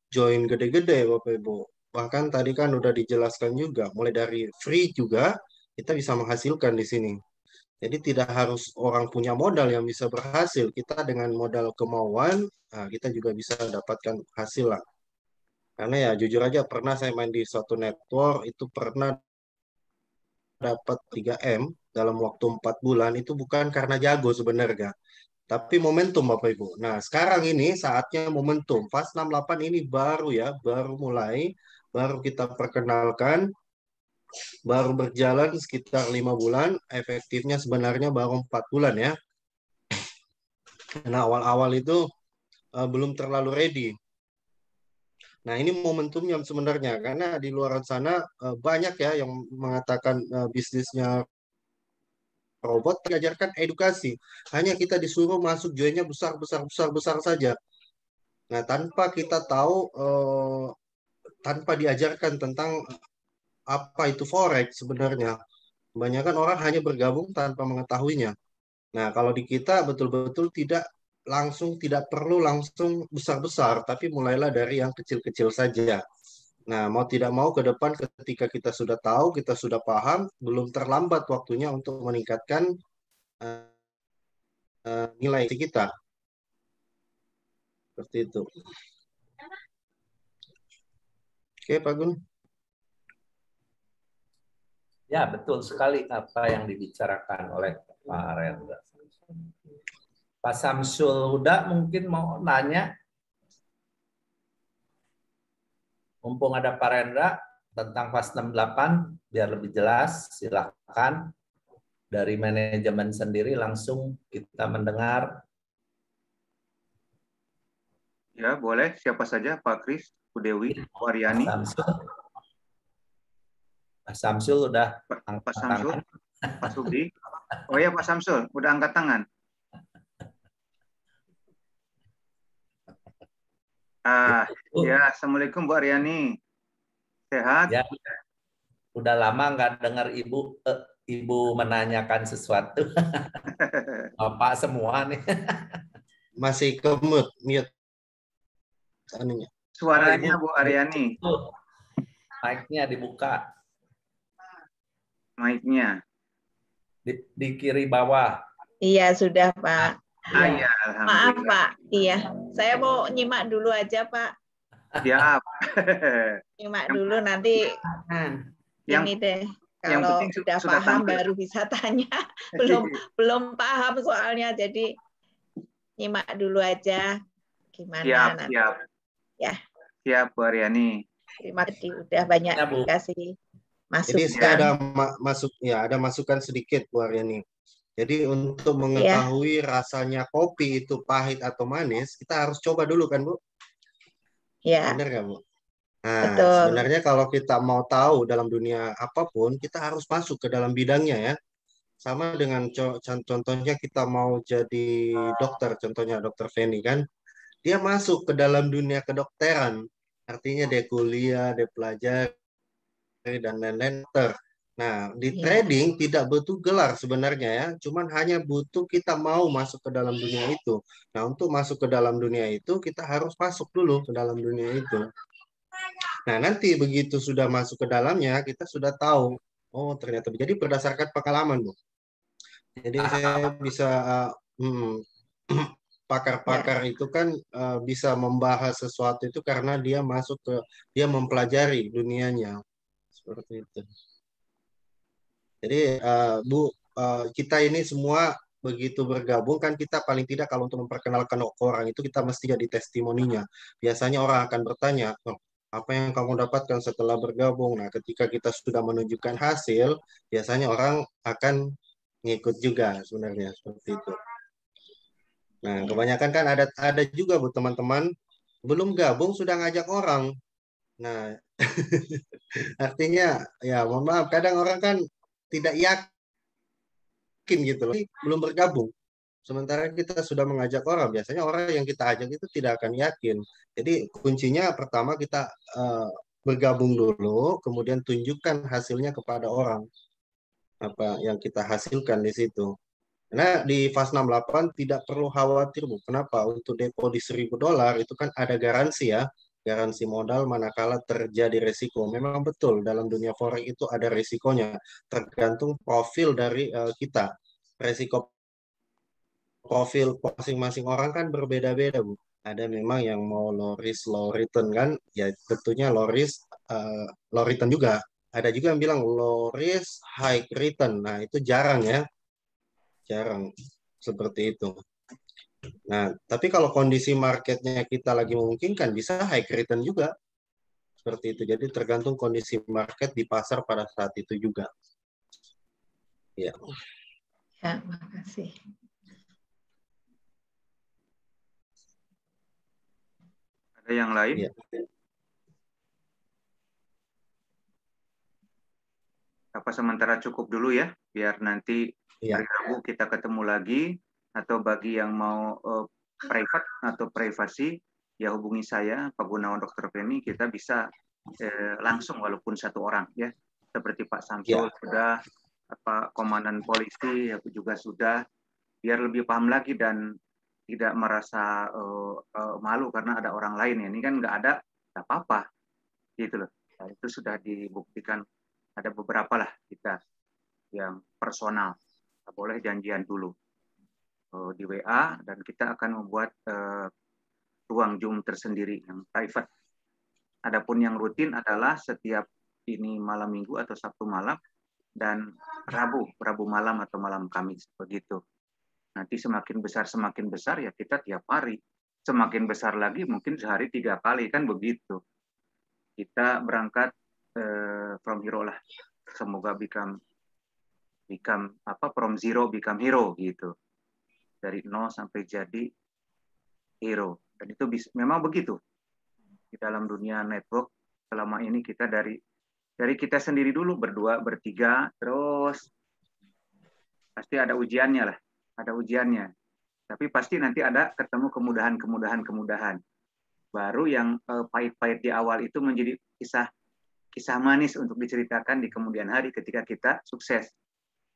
join gede-gede Bapak Ibu. Bahkan tadi kan udah dijelaskan juga, mulai dari free juga kita bisa menghasilkan di sini. Jadi tidak harus orang punya modal yang bisa berhasil. Kita dengan modal kemauan, nah, kita juga bisa dapatkan hasil lah. Karena ya jujur aja pernah saya main di suatu network, itu pernah dapat 3M dalam waktu 4 bulan, itu bukan karena jago sebenarnya. Tapi momentum Bapak Ibu. Nah sekarang ini saatnya momentum. Fast 68 ini baru ya, baru mulai, baru kita perkenalkan, baru berjalan sekitar 5 bulan, efektifnya sebenarnya baru 4 bulan ya. Karena awal-awal itu belum terlalu ready. Nah, ini momentumnya sebenarnya, karena di luar sana banyak ya yang mengatakan bisnisnya robot, diajarkan edukasi. Hanya kita disuruh masuk joinnya besar saja. Nah, tanpa kita tahu, tanpa diajarkan tentang apa itu forex sebenarnya. Kebanyakan orang hanya bergabung tanpa mengetahuinya. Nah, kalau di kita betul-betul tidak perlu langsung besar-besar, tapi mulailah dari yang kecil-kecil saja. Nah, mau tidak mau ke depan ketika kita sudah tahu, kita sudah paham, belum terlambat waktunya untuk meningkatkan nilai kita. Seperti itu. Oke, Pak Gun. Ya, betul sekali apa yang dibicarakan oleh Pak Rendra. Pak Samsul Huda mungkin mau nanya. Mumpung ada Pak Rendra tentang FAS 68, biar lebih jelas, silakan. Dari manajemen sendiri langsung kita mendengar. Ya, boleh. Siapa saja? Pak Kris, Bu Dewi, Bu Aryani. Pak Samsul udah Pak Samsul, Pak Subdi. Oh ya, Pak Samsul, udah angkat tangan. Ya, Assalamualaikum Bu Aryani. Sehat? Ya, udah lama nggak dengar Ibu menanyakan sesuatu. Bapak semua nih. Masih ke mute. Suaranya Bu Aryani. Mic-nya dibuka. Mic-nya. Di kiri bawah. Iya, sudah, Pak. Ya, maaf, Pak. Iya, saya mau nyimak dulu aja, Pak. Siap. Nyimak dulu nanti ini deh. Kalau sudah paham baru bisa tanya. belum paham soalnya, jadi nyimak dulu aja gimana siap, nanti. Siap. Ya. Siap, Bu Aryani. Terima kasih udah banyak dikasih masukan. Jadi saya ada masukan sedikit Bu Aryani. Jadi untuk mengetahui rasanya kopi itu pahit atau manis, kita harus coba dulu kan, Bu? Ya. Benar nggak, Bu? Nah, betul. Sebenarnya kalau kita mau tahu dalam dunia apapun, kita harus masuk ke dalam bidangnya ya. Sama dengan contohnya kita mau jadi dokter, contohnya Dokter Feni kan. Dia masuk ke dalam dunia kedokteran. Artinya dia kuliah, dia pelajari, dan lain-lain. Nah, di trading tidak butuh gelar sebenarnya ya, cuman hanya butuh kita mau masuk ke dalam dunia itu. Nah, untuk masuk ke dalam dunia itu, kita harus masuk dulu ke dalam dunia itu. Nah, nanti begitu sudah masuk ke dalamnya, kita sudah tahu, oh ternyata. Jadi berdasarkan pengalaman, Bu. Jadi saya bisa, pakar-pakar itu kan bisa membahas sesuatu itu karena dia dia mempelajari dunianya. Seperti itu. Jadi Bu, kita ini semua begitu bergabung kan kita paling tidak kalau untuk memperkenalkan orang itu kita mesti jadi testimoninya. Biasanya orang akan bertanya, oh, apa yang kamu dapatkan setelah bergabung? Nah, ketika kita sudah menunjukkan hasil, biasanya orang akan ngikut juga sebenarnya seperti itu. Nah, kebanyakan kan ada juga Bu teman-teman belum gabung sudah ngajak orang. Nah, artinya ya mohon maaf kadang orang kan tidak yakin gitu loh, belum bergabung. Sementara kita sudah mengajak orang, biasanya orang yang kita ajak itu tidak akan yakin. Jadi kuncinya pertama kita bergabung dulu, kemudian tunjukkan hasilnya kepada orang. Apa yang kita hasilkan di situ. Karena di FAS 68 tidak perlu khawatir, Bu. Kenapa? Untuk depo di $1.000 itu kan ada garansi ya. Garansi modal manakala terjadi resiko. Memang betul dalam dunia forex itu ada resikonya. Tergantung profil dari kita. Resiko profil masing-masing orang kan berbeda-beda, Bu. Ada memang yang mau low risk, low return kan. Ya tentunya low risk, low return juga. Ada juga yang bilang low risk, high return. Nah itu jarang ya. Jarang seperti itu. Nah, tapi kalau kondisi marketnya kita lagi memungkinkan, bisa high return juga. Seperti itu. Jadi tergantung kondisi market di pasar pada saat itu juga. Ya. Ya, makasih. Yang lain? Ya. Apa sementara cukup dulu ya, biar nanti hari Rabu kita ketemu lagi, atau bagi yang mau private atau privasi, ya hubungi saya, Pak Gunawan, Dr. Penny, kita bisa langsung walaupun satu orang ya, seperti Pak Samsul sudah, apa komandan polisi aku juga sudah, biar lebih paham lagi dan tidak merasa malu karena ada orang lain ya. Ini kan nggak ada, nggak apa-apa gitu loh. Nah, itu sudah dibuktikan. Ada beberapa lah kita yang personal, boleh janjian dulu di WA, dan kita akan membuat ruang Zoom tersendiri yang private. Adapun yang rutin adalah setiap ini malam Minggu atau Sabtu malam, dan Rabu malam atau malam Kamis, begitu. Nanti semakin besar ya kita tiap hari. Semakin besar lagi mungkin sehari 3 kali, kan begitu. Kita berangkat from hero lah. Semoga become from zero become hero gitu. Dari 0 sampai jadi hero. Dan itu memang begitu. Di dalam dunia network selama ini kita dari kita sendiri dulu, berdua, bertiga, terus pasti ada ujiannya lah. Ada ujiannya. Tapi pasti nanti ada ketemu kemudahan. Baru yang pahit-pahit di awal itu menjadi kisah manis untuk diceritakan di kemudian hari ketika kita sukses.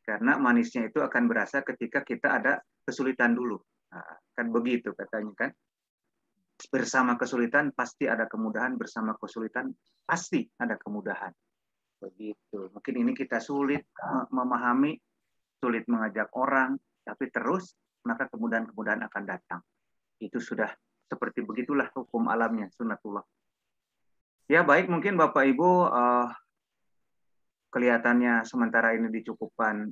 Karena manisnya itu akan berasa ketika kita ada kesulitan dulu. Nah, kan begitu katanya kan. Bersama kesulitan pasti ada kemudahan, bersama kesulitan pasti ada kemudahan. Begitu. Mungkin ini kita sulit memahami, sulit mengajak orang, tapi terus maka kemudahan-kemudahan akan datang. Itu sudah seperti begitulah hukum alamnya, sunnatullah. Ya baik, mungkin Bapak Ibu kelihatannya sementara ini dicukupkan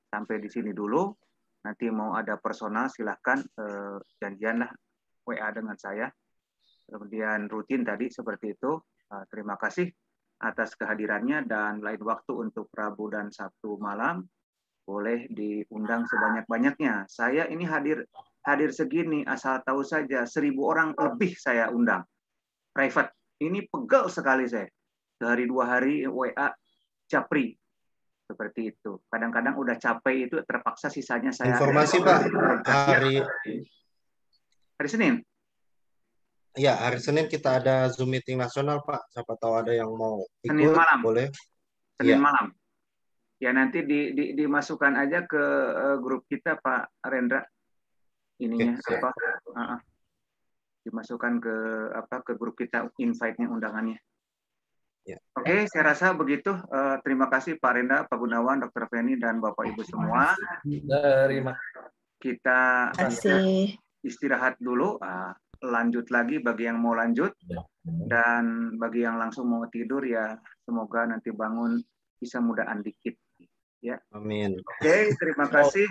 sampai di sini dulu. Nanti mau ada personal silahkan janjianlah WA dengan saya. Kemudian rutin tadi seperti itu. Terima kasih atas kehadirannya, dan lain waktu untuk Rabu dan Sabtu malam boleh diundang sebanyak-banyaknya. Saya ini hadir segini, asal tahu saja 1.000 orang lebih saya undang private. Ini pegel sekali saya. Sehari 2 hari WA capri. Seperti itu. Kadang-kadang udah capek itu terpaksa sisanya saya. Informasi Pak, hari Senin. Ya, hari Senin kita ada Zoom meeting nasional Pak. Siapa tahu ada yang mau ikut, Senin malam. boleh. Senin malam. Ya nanti dimasukkan aja ke grup kita Pak Rendra. Ininya dimasukkan ke grup kita, invite-nya, undangannya. Ya. Oke, saya rasa begitu. Terima kasih Pak Rendra, Pak Gunawan, Dr. Penny, dan Bapak Ibu semua. Kita istirahat dulu, lanjut lagi bagi yang mau lanjut, dan bagi yang langsung mau tidur ya semoga nanti bangun bisa mudaan dikit. Ya. Amin. Oke, terima kasih.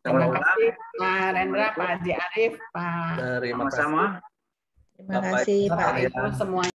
Terima kasih Pak Rendra, Pak Haji Arief, Pak. Sama-sama. Terima kasih Pak Ibu semuanya.